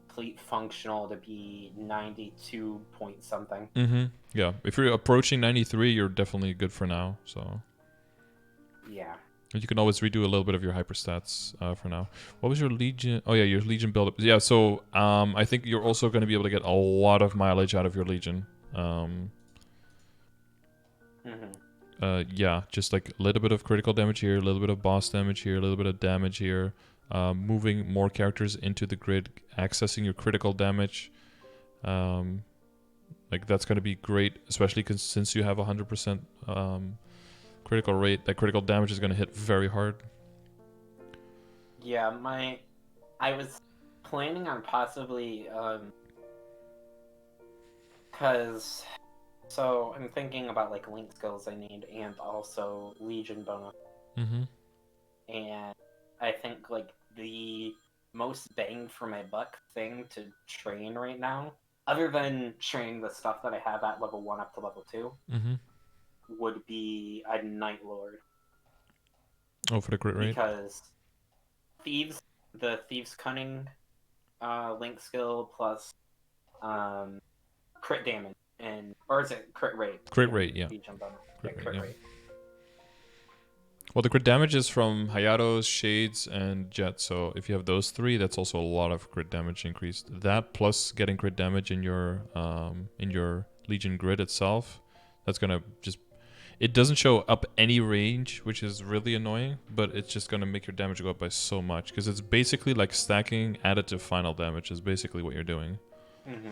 complete functional to be 92 point something. Mm-hmm. Yeah. If you're approaching 93, you're definitely good for now. So Yeah. you can always redo a little bit of your hyperstats for now. What was your Legion? Oh yeah, your Legion build up. Yeah, so I think you're also going to be able to get a lot of mileage out of your Legion. Yeah, just like a little bit of critical damage here, a little bit of boss damage here, a little bit of damage here. Moving more characters into the grid, accessing your critical damage. Like that's going to be great, especially since you have 100% critical rate. That critical damage is going to hit very hard. Yeah, I was planning on possibly cuz so I'm thinking about like link skills I need and also Legion bonus. Mm-hmm. And I think like the most bang for my buck thing to train right now, other than training the stuff that I have at level 1 up to level 2, Mm-hmm. would be a Night Lord. Oh, for the crit rate? Because the Thieves Cunning link skill plus crit damage, or is it crit rate? Crit rate, yeah. Crit rate. Well, the crit damage is from Hayato's, Shades, and Jet. So if you have those three, that's also a lot of crit damage increased. That plus getting crit damage in your Legion grid itself, that's gonna just. It doesn't show up any range, which is really annoying, but it's just gonna make your damage go up by so much because it's basically like stacking additive final damage is basically what you're doing. Mm-hmm.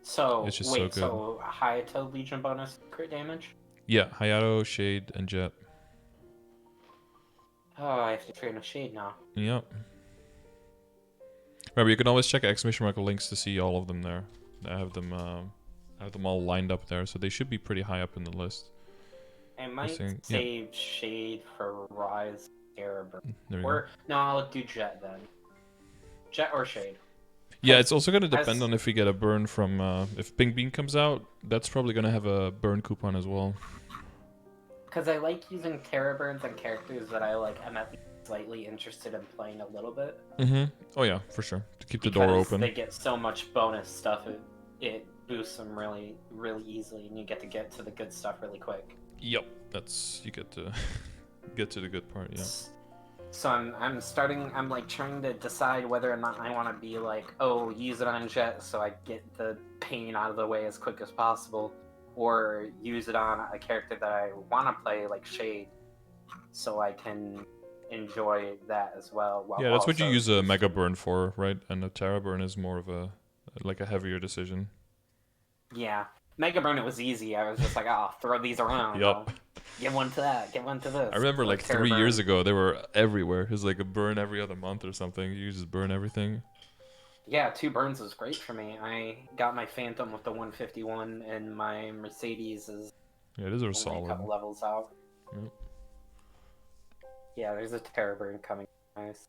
So it's just wait, so good. so Hayato Legion bonus crit damage? Yeah, Hayato, Shade, and Jet. Oh, I have to train a Shade now. Yep. Remember, you can always check exclamation mark links to see all of them there. I have them all lined up there, so they should be pretty high up in the list. I might save Shade for Rise Terrorburn. Or no, I'll do Jet then. Jet or Shade. Yeah, it's also going to depend on if we get a burn from if Pink Bean comes out. That's probably going to have a burn coupon as well. Because I like using Terror Burns on characters that I like. I'm at least slightly interested in playing a little bit. Mm-hmm. Oh yeah, for sure. To keep the door open. They get so much bonus stuff. It boosts them really, really easily, and you get to the good stuff really quick. Yep, you get to get to the good part. Yeah. So I'm like trying to decide whether or not I want to be like, oh, use it on Jet so I get the pain out of the way as quick as possible, or use it on a character that I want to play like Shade so I can enjoy that as well. Yeah, that's what you use a Mega Burn for, right? And a Terra Burn is more of a heavier decision. Yeah. Mega Burn, it was easy. I was just like, oh, throw these around. Yup. Get one to that, get one to this. I remember like 3 years ago, they were everywhere. It was like a burn every other month or something. You just burn everything. Yeah, 2 burns was great for me. I got my Phantom with the 151, and my Mercedes is those are solid. A couple levels out. Yep. Yeah, there's a Terror Burn coming. Nice.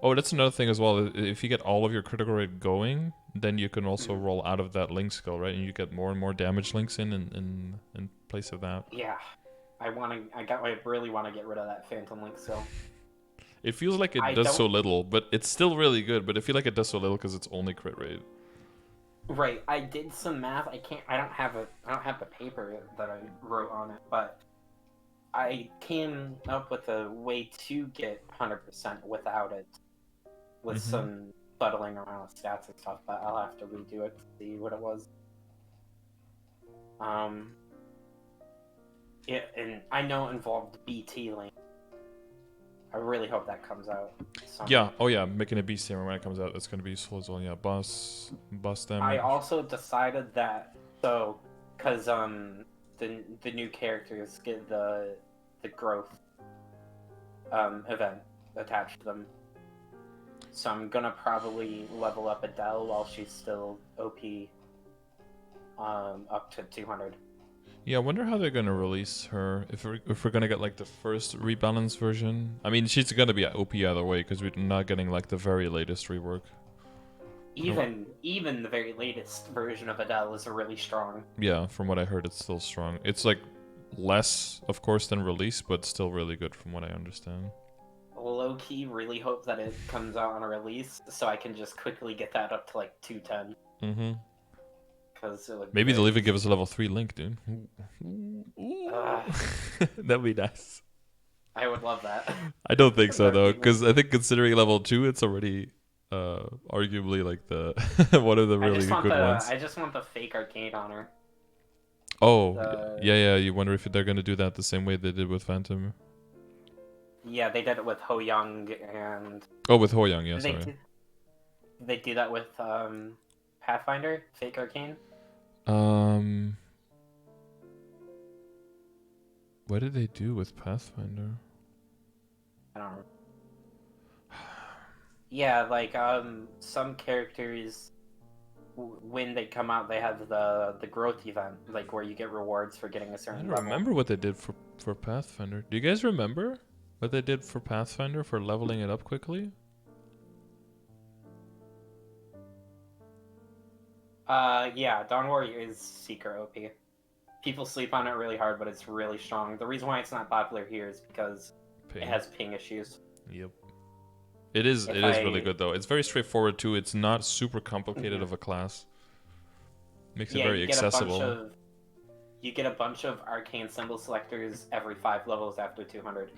Oh, that's another thing as well. If you get all of your critical rate going, then you can also roll out of that link skill, right? And you get more and more damage links in place of that. Yeah, I really want to get rid of that Phantom link skill. It feels like it does so little, but it's still really good. But I feel like it does so little because it's only crit rate. Right. I did some math. I don't have the paper that I wrote on it, but I came up with a way to get 100% without it, with some fuddling around with stats and stuff. But I'll have to redo it to see what it was. And I know it involved BT link. I really hope that comes out. Yeah. Oh yeah. Making a beast hammer when it comes out, that's gonna be useful as well. Yeah. Boss damage. I also decided that because the new characters get the growth event attached to them. So I'm gonna probably level up Adele while she's still OP up to 200. Yeah, I wonder how they're gonna release her. If we're gonna get like the first rebalance version. I mean, she's gonna be OP either way because we're not getting like the very latest rework. No. Even the very latest version of Adele is really strong. Yeah, from what I heard, it's still strong. It's like less, of course, than release, but still really good from what I understand. Low key, really hope that it comes out on a release so I can just quickly get that up to like 210. Mm-hmm. Because it would Maybe they'll very even give easy. us a level 3 link, dude. Ooh. Ugh, That'd be nice. I would love that. I don't think so though, Lurking because link. I think considering level 2, it's already arguably like the one of the really good ones. I just want the fake arcade on her. Oh, The yeah. You wonder if they're gonna do that the same way they did with Phantom. Yeah, they did it with Ho Young and Oh, with Hoyoung, yeah, did they sorry. do, did they do that with Pathfinder, fake arcane? Um, what did they do with Pathfinder? I don't know. Yeah, like some characters when they come out they have the growth event, like where you get rewards for getting a I certain don't level. remember what they did for Pathfinder. Do you guys remember what they did for Pathfinder for leveling it up quickly? Yeah, Dawn Warrior is Seeker OP. People sleep on it really hard, but it's really strong. The reason why it's not popular here is because Ping. it has ping issues. Yep. It is. If It is really good though. It's very straightforward too. It's not super complicated Mhm. of a class. Makes it Yeah, very accessible. you get a bunch of arcane symbol selectors every 5 levels after 200.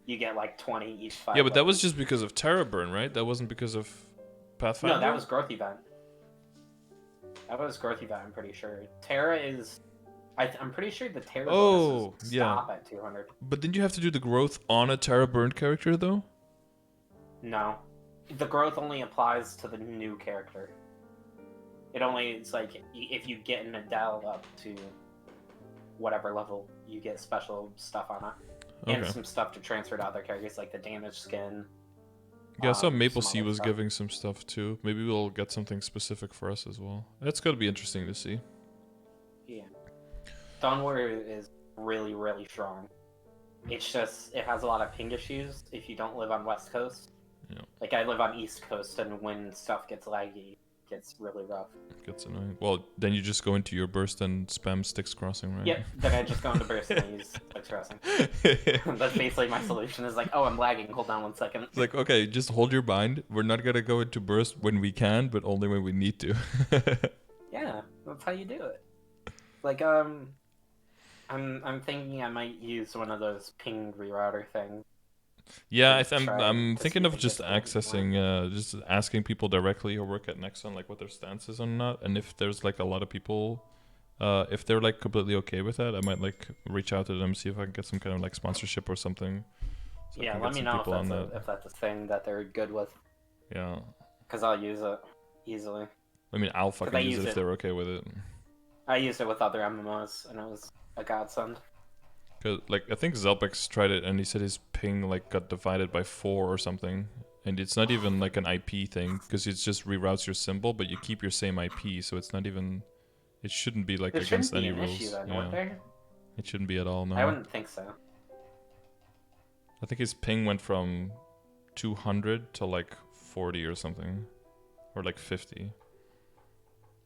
You get like 20 each 5 Yeah, but that was levels. just because of Terra Burn, right? That wasn't because of Pathfinder. No, that was growth event. That was growth event, I'm pretty sure. Terra is I'm pretty sure the Terra Oh, bonuses yeah. stop at 200. But didn't you have to do the growth on a Terra Burn character though? No. The growth only applies to the new character. It's like if you get an Adele up to whatever level, you get special stuff on it. And Okay. some stuff to transfer to other characters, like the damage skin. Yeah, I saw Maple Some Sea other was stuff. giving some stuff too. Maybe we'll get something specific for us as well. That's gonna be interesting to see. Yeah. Dawn Warrior is really, really strong. It's just, it has a lot of ping issues if you don't live on West Coast. Yeah. Like, I live on East Coast, and when stuff gets laggy, it gets really rough. Gets annoying. Well, then you just go into your burst and spam sticks crossing, right? Yep, then I just go into burst and use Six Crossing. That's basically my solution, is like, oh, I'm lagging, hold on 1 second. It's like, okay, just hold your bind. We're not gonna go into burst when we can, but only when we need to. Yeah, that's how you do it. Like, I'm thinking I might use one of those ping rerouter things. Yeah, Try I'm to see thinking if of it just gets more. accessing, just asking people directly who work at Nexon like what their stance is on that, and if there's like a lot of people, if they're like completely okay with that, I might like reach out to them, see if I can get some kind of like sponsorship or something. So I Yeah, can let get me some know people on that. if that's a thing that they're good with, Yeah, because I'll use it easily. I mean, I'll fucking I use use it if it. they're okay with it. I used it with other MMOs, and it was a godsend. Cause like I think Zelbex tried it and he said his ping like got divided by 4 or something, and it's not even like an IP thing because it just reroutes your symbol, but you keep your same IP, so it's not even. It shouldn't be like There against shouldn't be any an issue rules. then, Yeah, would there? it shouldn't be at all. I No, wouldn't think so. I think his ping went from 200 to like 40 or something, or like 50.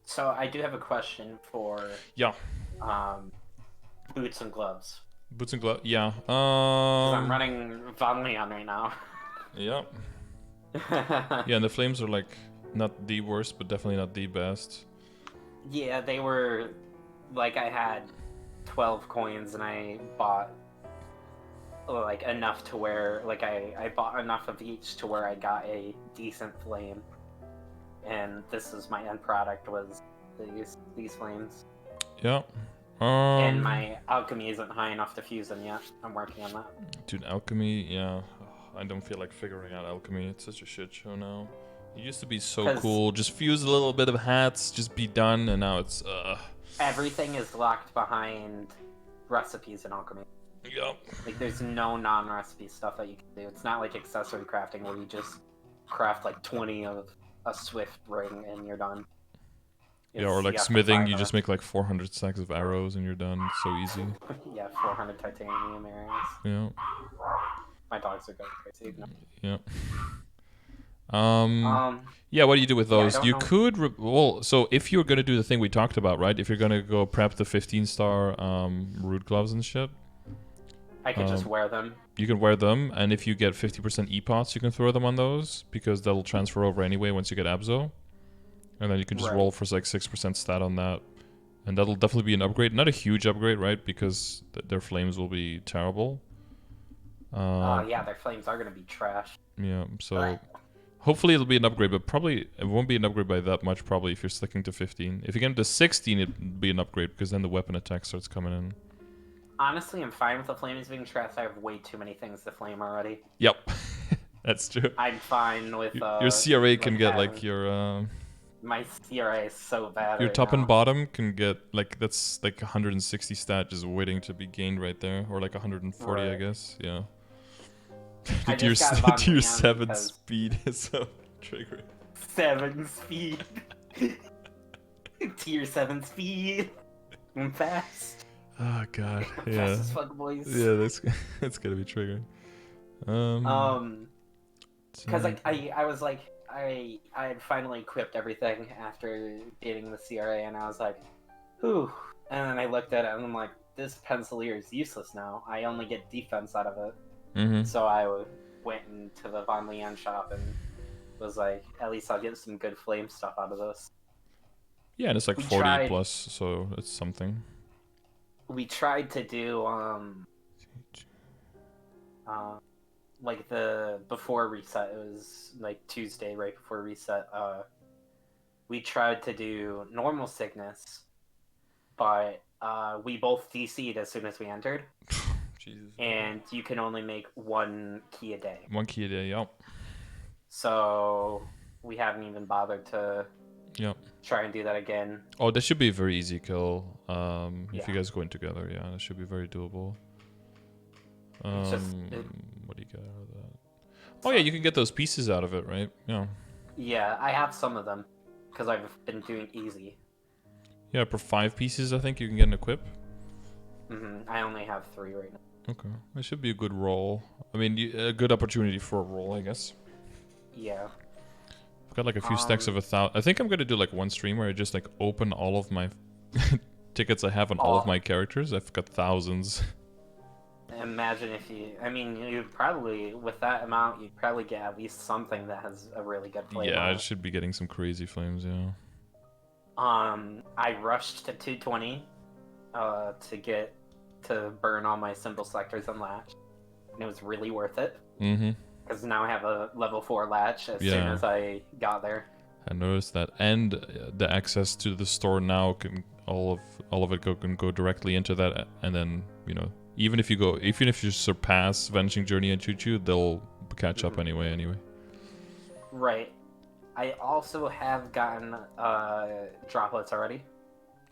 So I do have a question for Yeah, boots and gloves. boots and gloves. Yeah. 'Cause I'm running Von Leon right now. Yeah. Yeah, and the flames are like not the worst, but definitely not the best. Yeah, they were like I had 12 coins and I bought like enough to where like I bought enough of each to where I got a decent flame. And this is my end product was these flames. Yeah. And my alchemy isn't high enough to fuse them yet. I'm working on that. Dude, alchemy, yeah. I don't feel like figuring out alchemy. It's such a shit show now. It used to be so 'Cause- cool. Just fuse a little bit of hats, just be done, and now it's Everything is locked behind recipes in alchemy. Yup. Like there's no non-recipe stuff that you can do. It's not like accessory crafting where you just craft like 20 of a swift ring and you're done. Yeah, or like you have to smithing, buy you the just make like 400 stacks of arrows and you're done. It's so easy. yeah 400 titanium arrows. Yeah. My dogs are going crazy. No. Yeah. Um. Um, Yeah. What do you do with yeah, I those? don't You know. could. Well, so if you're gonna do the thing we talked about, right? If you're gonna go prep the 15-star root gloves and shit, I could just wear them. you can wear them, and if you get 50% epots, you can throw them on those because they'll transfer over anyway once you get Abzo, and then you can just Right. roll for like 6% stat on that, and that'll definitely be an upgrade. Not a huge upgrade, right? Because their flames will be terrible. Yeah, their flames are gonna be trash. Yeah. So. Hopefully it'll be an upgrade, but probably it won't be an upgrade by that much. Probably if you're sticking to 15. If you get to 16, it'd be an upgrade because then the weapon attack starts coming in. Honestly, I'm fine with the flames being trash. I have way too many things to flame already. Yep, that's true. I'm fine with Your CRA can like get having... like your My CRA is so bad. your right top now. and bottom can get like that's like 160 stat just waiting to be gained right there, or like 140, I Right. guess. Yeah. I to your just got to your Von 7 because- speed is so triggering. 7 speed. Tier 7 speed. I'm fast. Oh god. I'm Yeah. fast as fuck, boys. Yeah, that's gonna be triggering. Because like I was like I had finally equipped everything after getting the CRA, and I was like, whew. And then I looked at it, and I'm like, this pencilier is useless now. I only get defense out of it. Mm-hmm. So I went into the Von Leon shop and was like, at least I'll get some good flame stuff out of this. Yeah, and it's like We 40 tried- plus, so it's something. We tried to do like the before reset. It was like Tuesday right before reset. We tried to do normal sickness, but we both DC'd as soon as we entered. Jesus. And you can only make 1 key a day. 1 key a day, yep. So we haven't even bothered to Yep. try and do that again. Oh, that should be a very easy kill. If Yeah. you guys go in together, yeah, that should be very doable. It's just- What do you get out of that? Oh yeah, you can get those pieces out of it, right? Yeah. Yeah, I have some of them because I've been doing easy. Yeah, for 5 pieces, I think you can get an equip. I only have 3 right now. Okay, that should be a good roll. I mean, a good opportunity for a roll, I guess. Yeah. I've got like a few stacks of 1,000. I think I'm gonna do like one stream where I just like open all of my tickets I have on all of my characters. I've got thousands. Imagine if you... I mean, you'd probably... With that amount, you'd probably get at least something that has a really good flame Yeah, on I it. should be getting some crazy flames, yeah. I rushed to 220 to burn all my symbol selectors and latch. And it was really worth it. Mm-hmm. Because now I have a level 4 latch as soon Yeah. as I got there. I noticed that, and the access to the store now can all of it can go directly into that, and then even if you surpass Vanishing Journey and Choo Choo, they'll catch up anyway. Right. I also have gotten droplets already.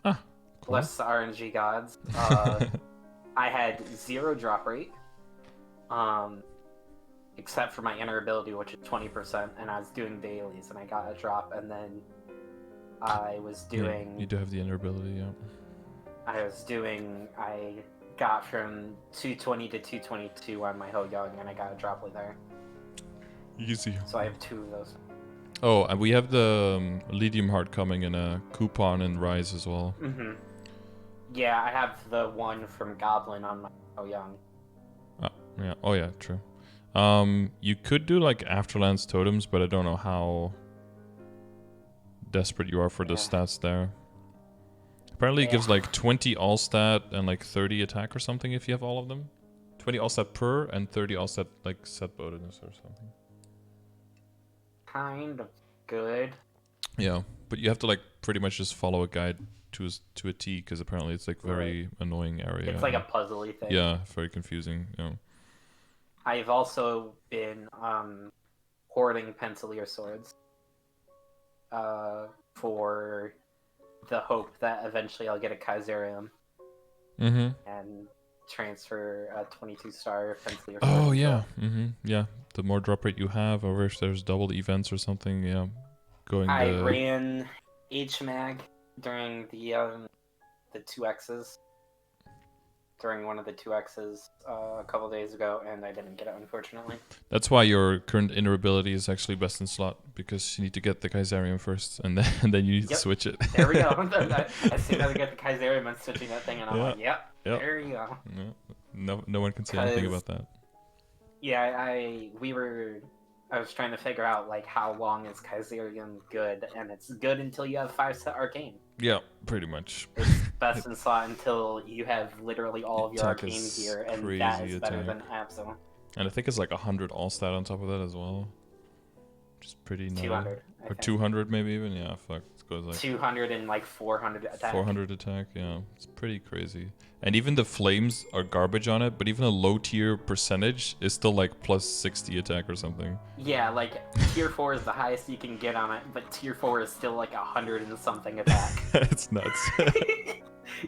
Ah, cool. Bless the RNG gods. I had 0 drop rate. Except for my inner ability, which is 20%, and I was doing dailies, and I got a drop, and then I was doing... You do have the inner ability, yeah. I got from 220 to 222 on my Ho Young, and I got a droplet there. Easy. So I have 2 of those. Oh, and we have the Lydium Heart coming in a coupon and Rise as well. Yeah, I have the one from Goblin on my Ho Young. Yeah. Oh yeah, true. You could do like Afterlands totems, but I don't know how desperate you are for the stats there. Apparently it gives like 20 all stat and like 30 attack or something if you have all of them. 20 all stat per and 30 all stat like set bonus or something. Kind of good. Yeah, but you have to like pretty much just follow a guide to a T because apparently it's like very annoying area. It's like a puzzly thing. Yeah, very confusing. Yeah. I've also been hoarding pencilier swords for the hope that eventually I'll get a Kaiserium and transfer a 22-star pencilier sword. Oh yeah, yeah. The more drop rate you have, or if there's double events or something, yeah. I ran HMAG during the 2Xs. During one of the 2Xs a couple days ago, and I didn't get it, unfortunately. That's why your current inner ability is actually best in slot, because you need to get the Kaisarium first, and then you need to switch it. There we go. As soon as I get the Kaisarium, I'm switching that thing, and I'm like, yep, there you go. No one can say anything about that. Yeah, I was trying to figure out like how long is Kaisarium good, and it's good until you have 5-set arcane. Yeah, pretty much. It's best in slot until you have literally all of your arcane gear, and that is better than Absol. And I think it's like 100 all stat on top of that as well. Which is pretty nice. 200. Or 200 maybe even, yeah, fuck. It goes like 200 and like 400 attack. 400 attack, yeah. It's pretty crazy. And even the flames are garbage on it, but even a low tier percentage is still like plus 60 attack or something. Yeah, like tier 4 is the highest you can get on it, but tier 4 is still like 100 and something attack. It's nuts.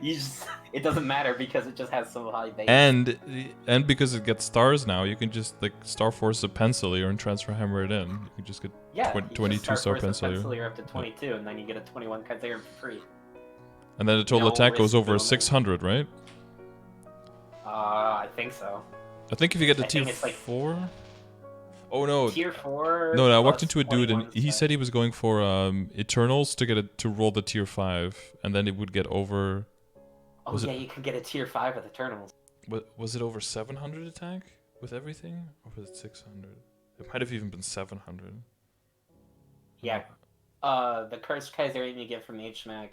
It doesn't matter because it just has so high base. And because it gets stars now, you can just like Star Force a Pencilier and transfer hammer it in. You can just get 22 Star Pencilier up to 22, and then you get a 21 Kaisarium for free. And then the total attack goes over 600, right? I think so. I think if you get to tier 4... Oh no. Tier 4... No, I walked into a dude and he said he was going for Eternals to roll the tier 5, and then it would get over... Oh yeah, you could get a tier 5 with Eternals. Was it over 700 attack with everything? Or was it 600? It might have even been 700. Yeah. The Cursed Kaisarium you get from the HMAC,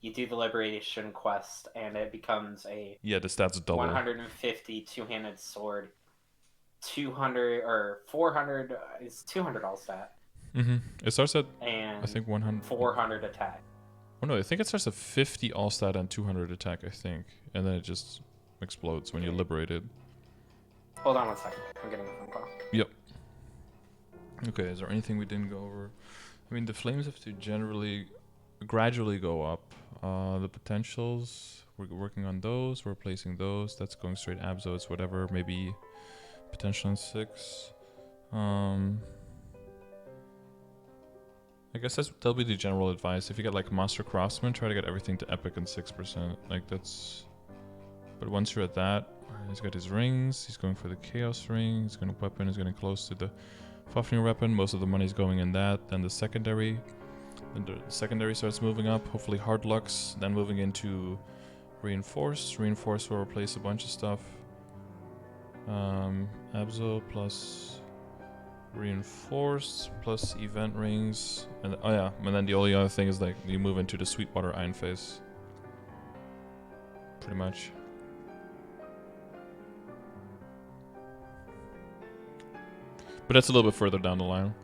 you do the Liberation quest, and it becomes a... Yeah, the stats double. 150 two-handed sword. 200 or 400 is 200 all stat. It starts at, and I think, 100. 400 attack. Oh no, I think it starts at 50 all stat and 200 attack, I think. And then it just explodes when you liberate it. Hold on one second. I'm getting a phone call. Yep. Okay, is there anything we didn't go over? I mean, the flames have to gradually go up. The potentials, we're working on those, we're replacing those. That's going straight Abso, it's whatever, maybe potential on 6. I guess that'll be the general advice. If you get like Master Craftsman, try to get everything to Epic and 6%. Like that's... But once you're at that, he's got his rings, he's going for the Chaos Ring, he's going to weapon, he's getting close to the Fafnir weapon, most of the money's going in that, then the secondary. Then the secondary starts moving up, hopefully Hard Lux, then moving into Reinforced. Reinforced will replace a bunch of stuff. Abso plus Reinforced plus Event Rings. And and then the only other thing is like you move into the Sweetwater Iron Face. Pretty much. But that's a little bit further down the line.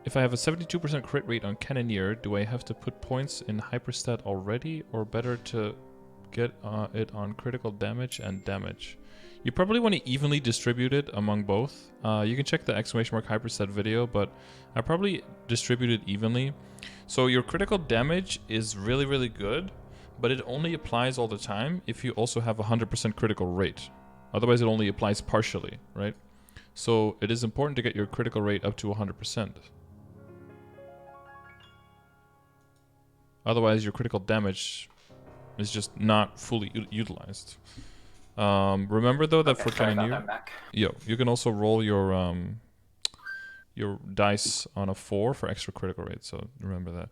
If I have a 72% crit rate on Cannoneer, do I have to put points in Hyperstat already, or better to get it on critical damage and damage? You probably want to evenly distribute it among both. You can check the exclamation mark Hyperstat video, but I probably distribute it evenly. So your critical damage is really, really good, but it only applies all the time if you also have a 100% critical rate. Otherwise, it only applies partially, right? So it is important to get your critical rate up to 100%. Otherwise, your critical damage is just not fully utilized. Remember though that for Cannoneer, you can also roll your dice on a 4 for extra critical rate. So remember that.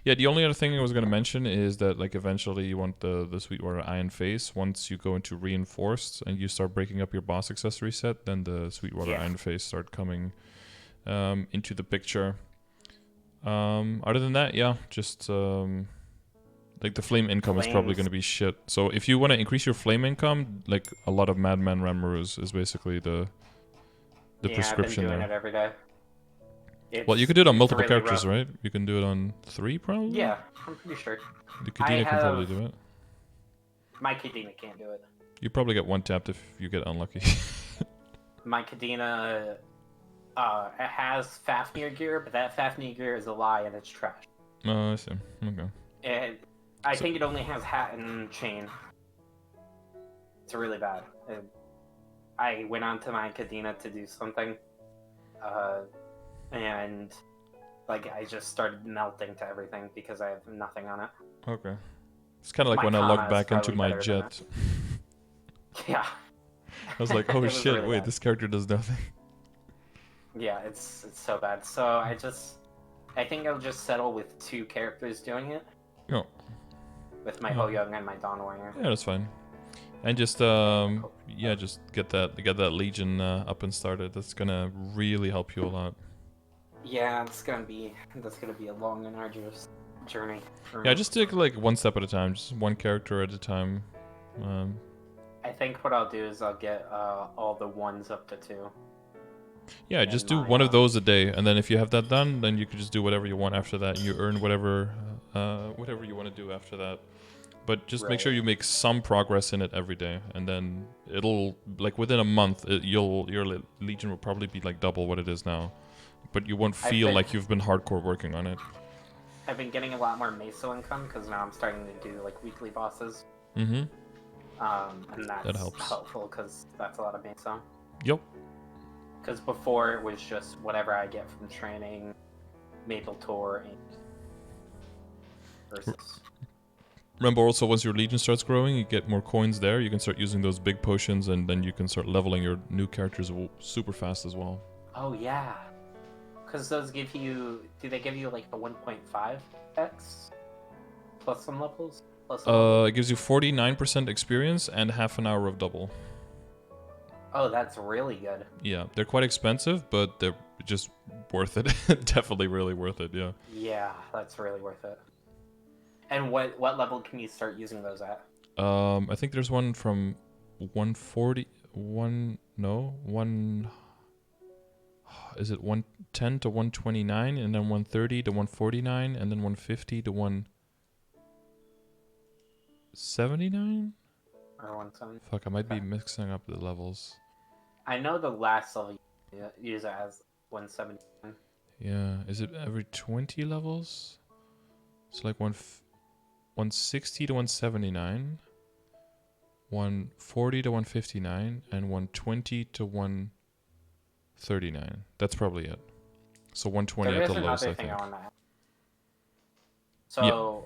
Yeah, the only other thing I was going to mention is that like eventually you want the Sweetwater Iron Face. Once you go into Reinforced and you start breaking up your boss accessory set, then the Sweetwater Iron Face start coming into the picture. Other than that, yeah, just like the flame income is probably going to be shit. So if you want to increase your flame income, like a lot of Madman Rammarus is basically the prescription. I've been doing it every day. Well, you could do it on multiple characters, right? You can do it on 3 probably? Yeah, I'm pretty sure. The Kadena can probably do it. My Kadena can't do it. You probably get one tapped if you get unlucky. My Kadena it has Fafnir gear, but that Fafnir gear is a lie and it's trash. Oh, I see. Okay. I think it only has hat and chain. It's really bad. I went on to my Kadena to do something, and Like, I just started melting to everything because I have nothing on it. Okay. It's kind of like My when I logged Kana is back into probably my better than it. jet. Yeah. I was like, oh It was shit, really wait, bad. this character does nothing. Yeah, it's so bad. So I think I'll just settle with 2 characters doing it. Oh. With my Yeah. Ho Young and my Dawn Warrior. Yeah, that's fine. And just Cool. yeah, just get that Legion up and started. That's gonna really help you a lot. Yeah, that's gonna be a long and arduous journey for Yeah, me. just take like one step at a time, just one character at a time. Um, I think what I'll do is I'll get all the 1s up to 2. yeah, just do one of those a day, and then if you have that done, then you can just do whatever you want after that. You earn whatever you want to do after that. But just make sure you make some progress in it every day, and then it'll like within a month, your Legion will probably be like double what it is now, but you won't feel like you've been hardcore working on it. I've been getting a lot more Meso income because now I'm starting to do like weekly bosses. Mm-hmm. And that's helpful because that's a lot of Meso. Yep. Because before it was just whatever I get from training, Maple Tour, and versus. Remember also, once your Legion starts growing, you get more coins there. You can start using those big potions, and then you can start leveling your new characters super fast as well. Oh yeah, because those give you. Do they give you like the 1.5x plus some levels? It gives you 49% experience and half an hour of double. Oh, that's really good. Yeah, they're quite expensive, but they're just worth it. Definitely really worth it, yeah. Yeah, that's really worth it. And what level can you start using those at? I think there's one from 140, is it 110 to 129, and then 130 to 149, and then 150 to 179? Or 170? Fuck, I might be mixing up the levels. I know the last level you use it as 179. Yeah, is it every 20 levels? It's like 160 to 179, 140 to 159, and 120 to 139. That's probably it. So 120 there at the is lowest, another I thing think. I want to add. So yeah.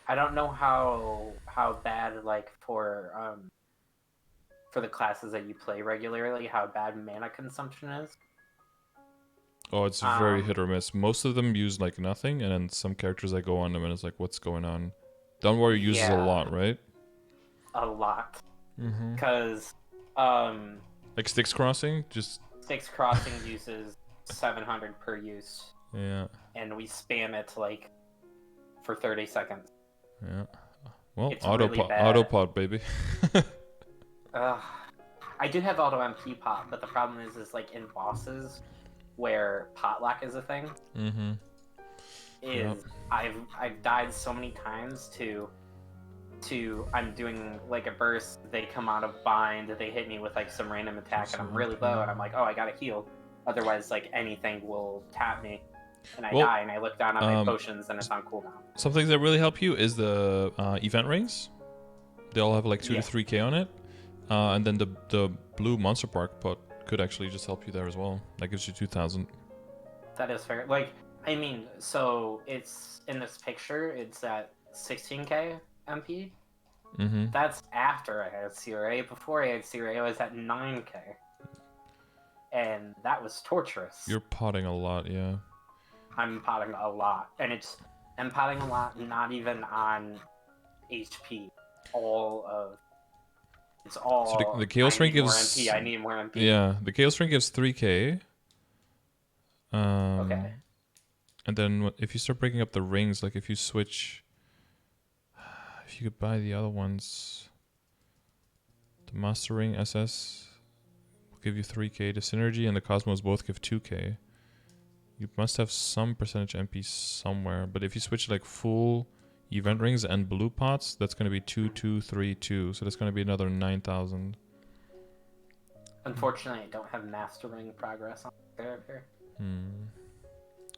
I don't know how bad, like for the classes that you play regularly, how bad mana consumption is. Oh, it's very hit or miss. Most of them use like nothing, and then some characters I go on them and it's like, what's going on? Dawn Warrior uses a lot, right? A lot. Mm-hmm. Because like Styx Crossing, just Styx Crossing uses 700 per use. Yeah. And we spam it like for 30 seconds. Yeah. Well, it's really bad. autopod, baby. I do have auto MP pot, but the problem is like in bosses where potluck is a thing. Mm-hmm. I've died so many times to I'm doing like a burst, they come out of bind, they hit me with like some random attack, and I'm really low, and I'm like, oh, I gotta heal, otherwise like anything will tap me, and I die, and I look down on my potions, and it's on cooldown. Some things that really help you is the event rings. They all have like 2 to 3k on it, and then the blue monster park pot could actually just help you there as well. That gives you 2,000. That is fair. Like, I mean, so it's in this picture, it's at 16k MP. Mm-hmm. That's after I had CRA. Before I had CRA, I was at 9k, and that was torturous. You're potting a lot, yeah. I'm potting a lot, and I'm potting a lot, not even on HP. It's all. So the Chaos Ring gives more MP. I need more MP. Yeah, the Chaos Ring gives 3k. Okay. And then if you start breaking up the rings, like if you switch, if you could buy the other ones, the Master Ring SS will give you 3k. The Synergy and the Cosmos both give 2k. You must have some percentage MP somewhere, but if you switch like full event rings and blue pots, that's going to be 2,232. So that's going to be another 9,000. Unfortunately, I don't have Master Ring progress on character.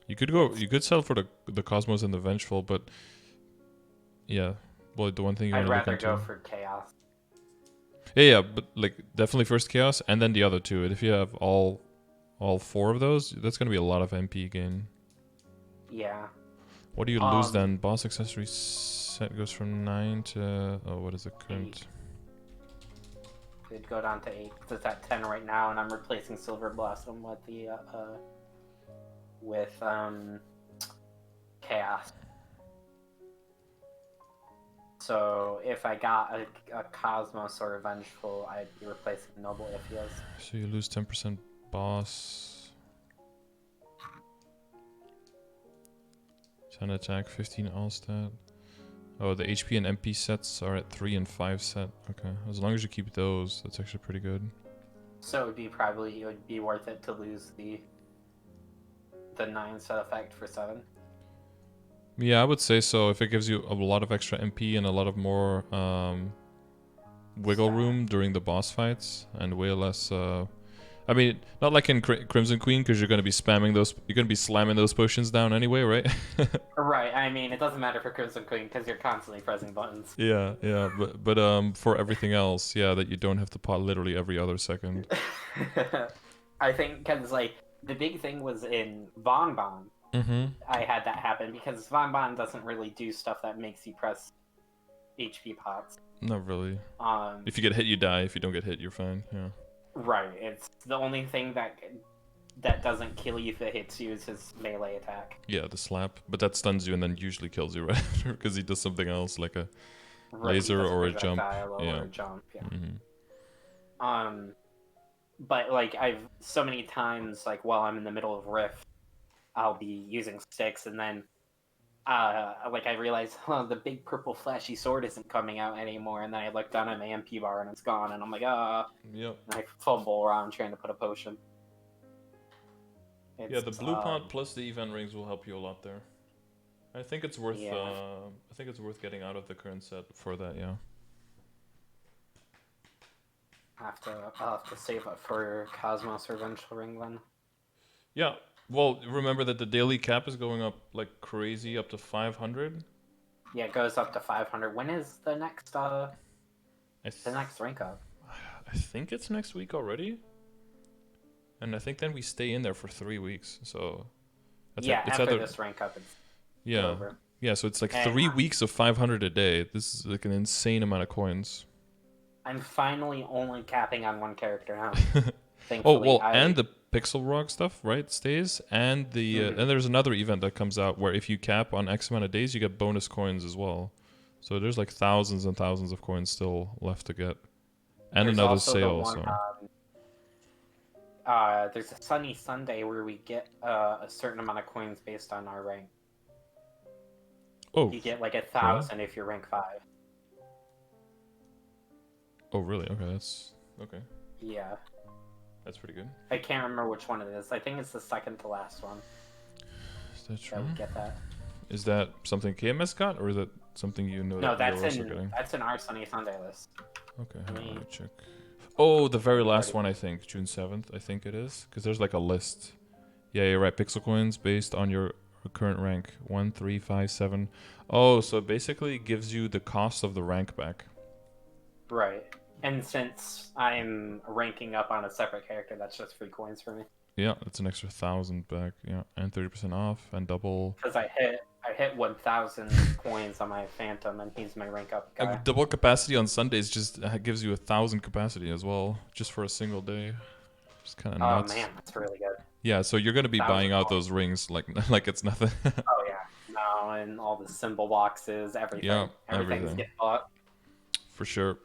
You could sell for the Cosmos and the Vengeful, but yeah, well, the one thing you want to look into. I'd rather go for Chaos. Yeah, but like definitely first Chaos and then the other two. And if you have all all 4 of those, that's going to be a lot of MP gain. Yeah. What do you lose then? Boss accessory set goes from 9 to... Oh, what is the current? 8. It'd go down to 8. It's at 10 right now, and I'm replacing Silver Blossom with the Chaos. So if I got a Cosmos or a Vengeful, I'd be replacing Noble Iphias. So you lose 10% boss. 10 attack, 15 all stat. Oh, the HP and MP sets are at 3 and 5 set. Okay, as long as you keep those, that's actually pretty good. So it would be worth it to lose the 9 set effect for 7. Yeah, I would say so. If it gives you a lot of extra MP and a lot of more wiggle room during the boss fights, and way less. I mean, not like in Crimson Queen, because you're going to be spamming those. You're going to be slamming those potions down anyway, right? Right. I mean, it doesn't matter for Crimson Queen because you're constantly pressing buttons. Yeah, yeah, but for everything else, yeah, that you don't have to pot literally every other second. I think because like the big thing was in Von Bon. Mm-hmm. I had that happen because Von Bon doesn't really do stuff that makes you press HP pots. Not really. If you get hit, you die. If you don't get hit, you're fine. Yeah. Right. It's the only thing that doesn't kill you if it hits you is his melee attack. Yeah, the slap, but that stuns you and then usually kills you right after because he does something else like a laser or a jump. Or a jump. Yeah. Mm-hmm. But like I've so many times like while I'm in the middle of Rift, I'll be using sticks and then like I realize, the big purple flashy sword isn't coming out anymore, and then I look down at my MP bar and it's gone, and I'm like, Yep. And I fumble around trying to put a potion. Yeah, the blue pot plus the event rings will help you a lot there. I think it's worth. Yeah. I think it's worth getting out of the current set for that. Yeah. I'll have to save up for Cosmos or Vengeful Ring then. Yeah. Well, remember that the daily cap is going up like crazy, up to 500. Yeah, it goes up to 500. When is the next next rank up? I think it's next week already. And I think then we stay in there for 3 weeks. So after this rank up, it's over. Yeah, so it's like 3 weeks of 500 a day. This is like an insane amount of coins. I'm finally only capping on one character now. And the Pixel Rock stuff, right, stays, and the and there's another event that comes out where if you cap on X amount of days, you get bonus coins as well. So there's like thousands and thousands of coins still left to get, and there's another sale. There's a Sunny Sunday where we get a certain amount of coins based on our rank. Oh, you get like 1,000 if you're rank 5. Oh, really? Okay, that's okay. Yeah. That's pretty good. I can't remember which one it is. I think it's the second to last one. Is that true? That we get that. Is that something KMS got, or is that something you know? No, that's in our Sunny Sunday list. Okay, let me check. Oh, the very last one, I think, June 7th, I think it is, because there's like a list. Yeah, you're right. Pixel coins based on your current rank 1, 3, 5, 7. Oh, so it basically gives you the cost of the rank back. Right. And since I'm ranking up on a separate character, that's just free coins for me. Yeah, that's an extra 1,000 back. Yeah, and 30% off and double. Because I hit 1,000 coins on my Phantom, and he's my rank up guy. And double capacity on Sundays just gives you 1,000 capacity as well, just for a single day. Just kind of nuts. Oh man, that's really good. Yeah, so you're gonna be buying out those rings like it's nothing. Oh yeah, no, and all the symbol boxes, everything. Yeah, everything's getting bought. For sure.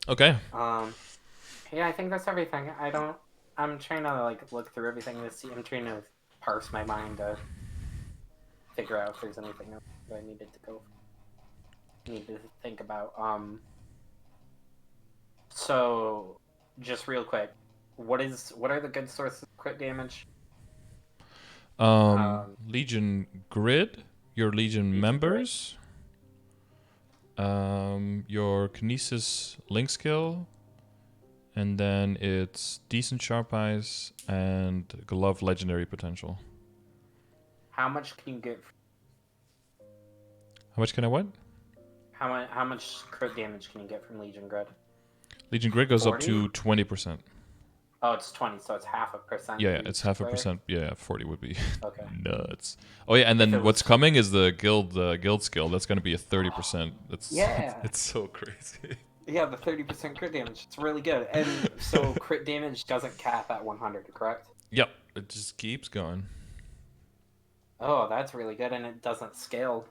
Okay. Yeah, I think that's everything. I'm trying to like look through everything to see. I'm trying to parse my mind to figure out if there's anything else that I need to think about. So just real quick, what are the good sources of crit damage? Legion Grid, your Legion members. Your Kinesis Link skill, and then it's Decent Sharp Eyes and Glove Legendary potential. How much can you get? How much can I what? How much crit damage can you get from Legion Grid? Legion Grid goes 40? up to 20%. Oh, it's 20, so it's half a percent. Yeah, for it's each half a player. percent. Yeah, 40 would be Okay. nuts. Oh yeah, and If then it what's was, coming is the guild skill. That's going to be a 30%. That's yeah, it's so crazy. yeah, the 30% crit damage. It's really good. And so crit damage doesn't cap at 100, correct? Yep, it just keeps going. Oh, that's really good, and it doesn't scale.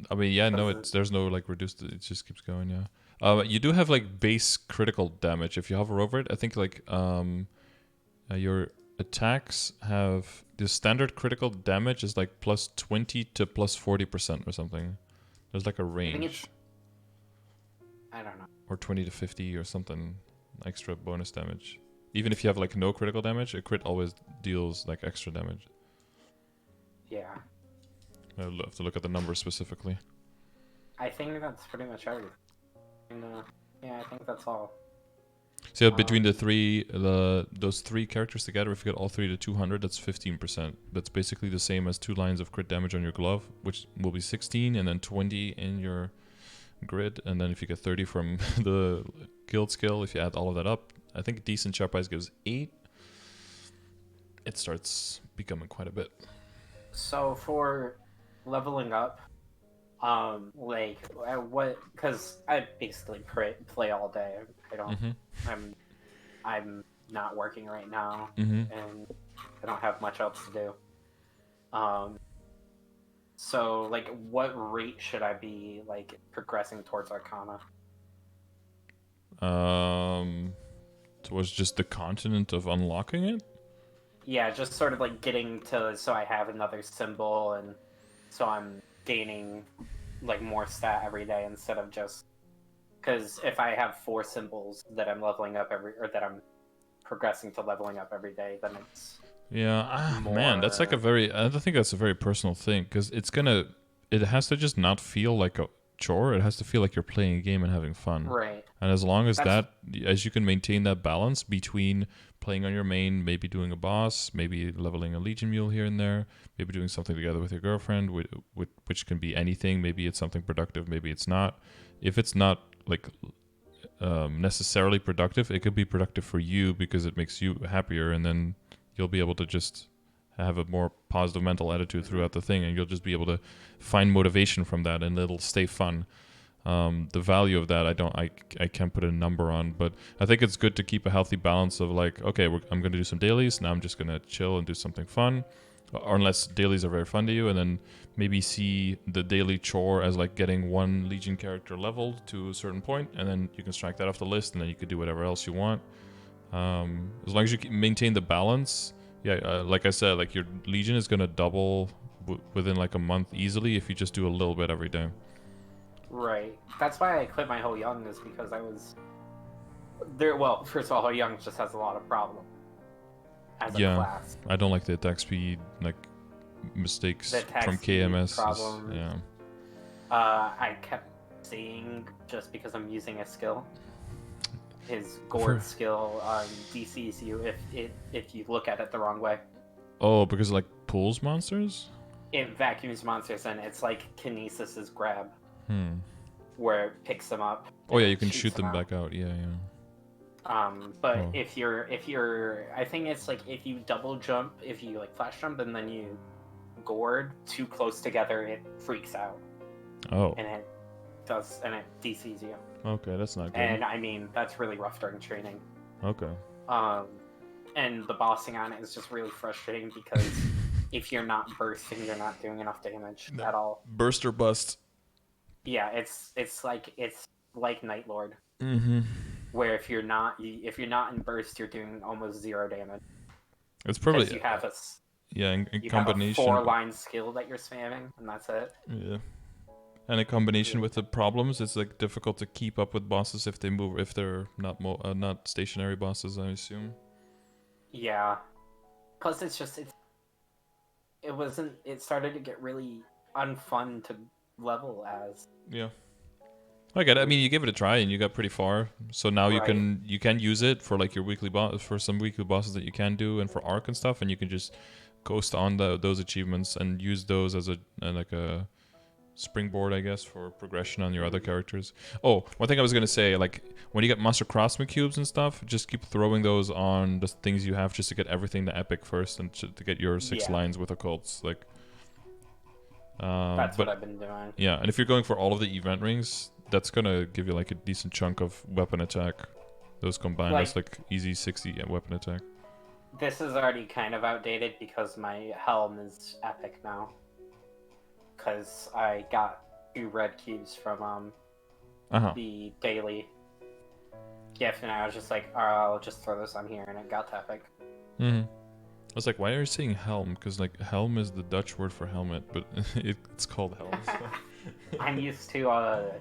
I mean, yeah, no, Does it? it's there's no like reduced. It just keeps going. Yeah. You do have like base critical damage if you hover over it. I think like your attacks have the standard critical damage is like plus 20 to plus 40% or something. There's like a I think it's. range, I don't know. or 20 to 50 or something extra bonus damage. Even if you have like no critical damage, a crit always deals like extra damage. Yeah. I'll have to look at the numbers specifically. I think that's pretty much everything. And, yeah, I think that's all. So between those three characters together, if you get all three to 200, that's 15%. That's basically the same as 2 lines of crit damage on your glove, which will be 16, and then 20 in your grid. And then if you get 30 from the guild skill, if you add all of that up, I think decent sharp eyes gives 8. It starts becoming quite a bit. So for leveling up, like what? Because I basically play all day. I don't. I'm not working right now, and I don't have much else to do. So like, what rate should I be like progressing towards Arcana? Towards just the continent of unlocking it. Yeah, just sort of like getting to so I have another symbol, and so I'm gaining like more stat every day instead of just because if I have 4 symbols that I'm leveling up or that I'm progressing to leveling up every day, then it's man, that's like I don't think that's a very personal thing because it has to just not feel like a chore. It has to feel like you're playing a game and having fun. right. And as long as That's as you can maintain that balance between playing on your main, maybe doing a boss, maybe leveling a Legion Mule here and there, maybe doing something together with your girlfriend, which can be anything. Maybe it's something productive, maybe it's not. If it's not like necessarily productive, it could be productive for you because it makes you happier, and then you'll be able to just have a more positive mental attitude throughout the thing, and you'll just be able to find motivation from that, and it'll stay fun. The value of that, I can't put a number on, but I think it's good to keep a healthy balance of like, okay, I'm going to do some dailies. Now I'm just going to chill and do something fun, or unless dailies are very fun to you, and then maybe see the daily chore as like getting one Legion character leveled to a certain point, and then you can strike that off the list, and then you could do whatever else you want. As long as you maintain the balance, like I said, like your Legion is going to double within like a month easily if you just do a little bit every day. right. That's why I quit my Ho Young is because I was there. Well, first of all, Ho Young just has a lot of problems as a class. I don't like the attack speed like mistakes The attack from speed KMS. problems. Yeah. I kept seeing just because I'm using a skill. His gourd skill DCs you if you look at it the wrong way. Oh, because it, like pulls monsters? It vacuums monsters and it's like Kinesis's grab. Where it picks them up. Oh yeah, you can shoot them out. back out. Yeah. But if you're I think it's like if you double jump, if you like flash jump and then you gourd too close together, it freaks out. Oh. And it DCs you. Okay, that's not good. And I mean that's really rough during training. Okay. And the bossing on it is just really frustrating because if you're not bursting, you're not doing enough damage at all. Burst or bust. Yeah, it's like Night Lord. Where if you're not in burst, you're doing almost 0 damage. It's probably you have a in you combination. Have a 4-line skill that you're spamming, and that's it. Yeah. And in combination with the problems, it's like difficult to keep up with bosses if they're not stationary bosses, I assume. Yeah. Plus, it started to get really unfun to level as. Yeah. I get it. I mean, you gave it a try and you got pretty far. So now you can use it for like your weekly boss for some weekly bosses that you can do and for arc and stuff, and you can just coast on those achievements and use those as a springboard, I guess, for progression on your other characters. Oh, one thing I was gonna say, like when you get Monster Craftsman cubes and stuff, just keep throwing those on the things you have, just to get everything to epic first, and to get your 6 Yeah. lines with occults. Like, That's but what I've been doing. yeah, and if you're going for all of the event rings, that's gonna give you like a decent chunk of weapon attack. Those combined, that's like easy 60 weapon attack. This is already kind of outdated because my helm is epic now. Because I got 2 red cubes from the daily gift, and I was just like, oh, I'll just throw this on here, and it got to epic. I was like, why are you saying helm? Because like helm is the Dutch word for helmet, but it's called helm. So. I'm used to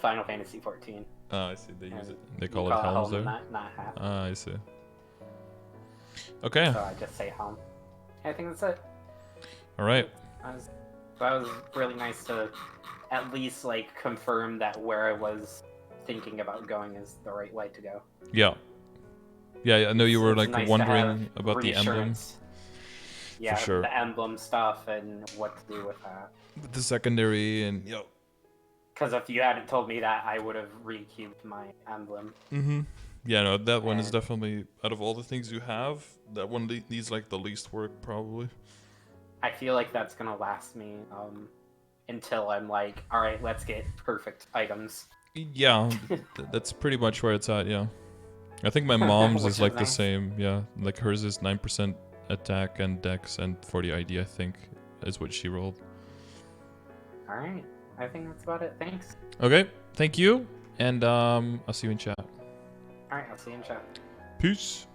Final Fantasy 14. Oh, I see. They use it. They call call it helms helm, there. not hat. Ah, I see. Okay. So I just say helm. I think that's it. All right. That was really nice to at least like confirm that where I was thinking about going is the right way to go. Yeah. Yeah, I know you were like nice wondering about the emblem. Yeah, for sure. The emblem stuff and what to do with that. The secondary and Because if you hadn't told me that, I would have recubed my emblem. Yeah, no, that one is definitely, out of all the things you have, that one needs like the least work probably. I feel like that's gonna last me until I'm like, all right, let's get perfect items. Yeah, that's pretty much where it's at. Yeah, I think my mom's is like the same. Yeah, like hers is 9% attack and dex and 40 ID. I think is what she rolled. All right, I think that's about it. Thanks. Okay, thank you, and I'll see you in chat. All right, I'll see you in chat. Peace.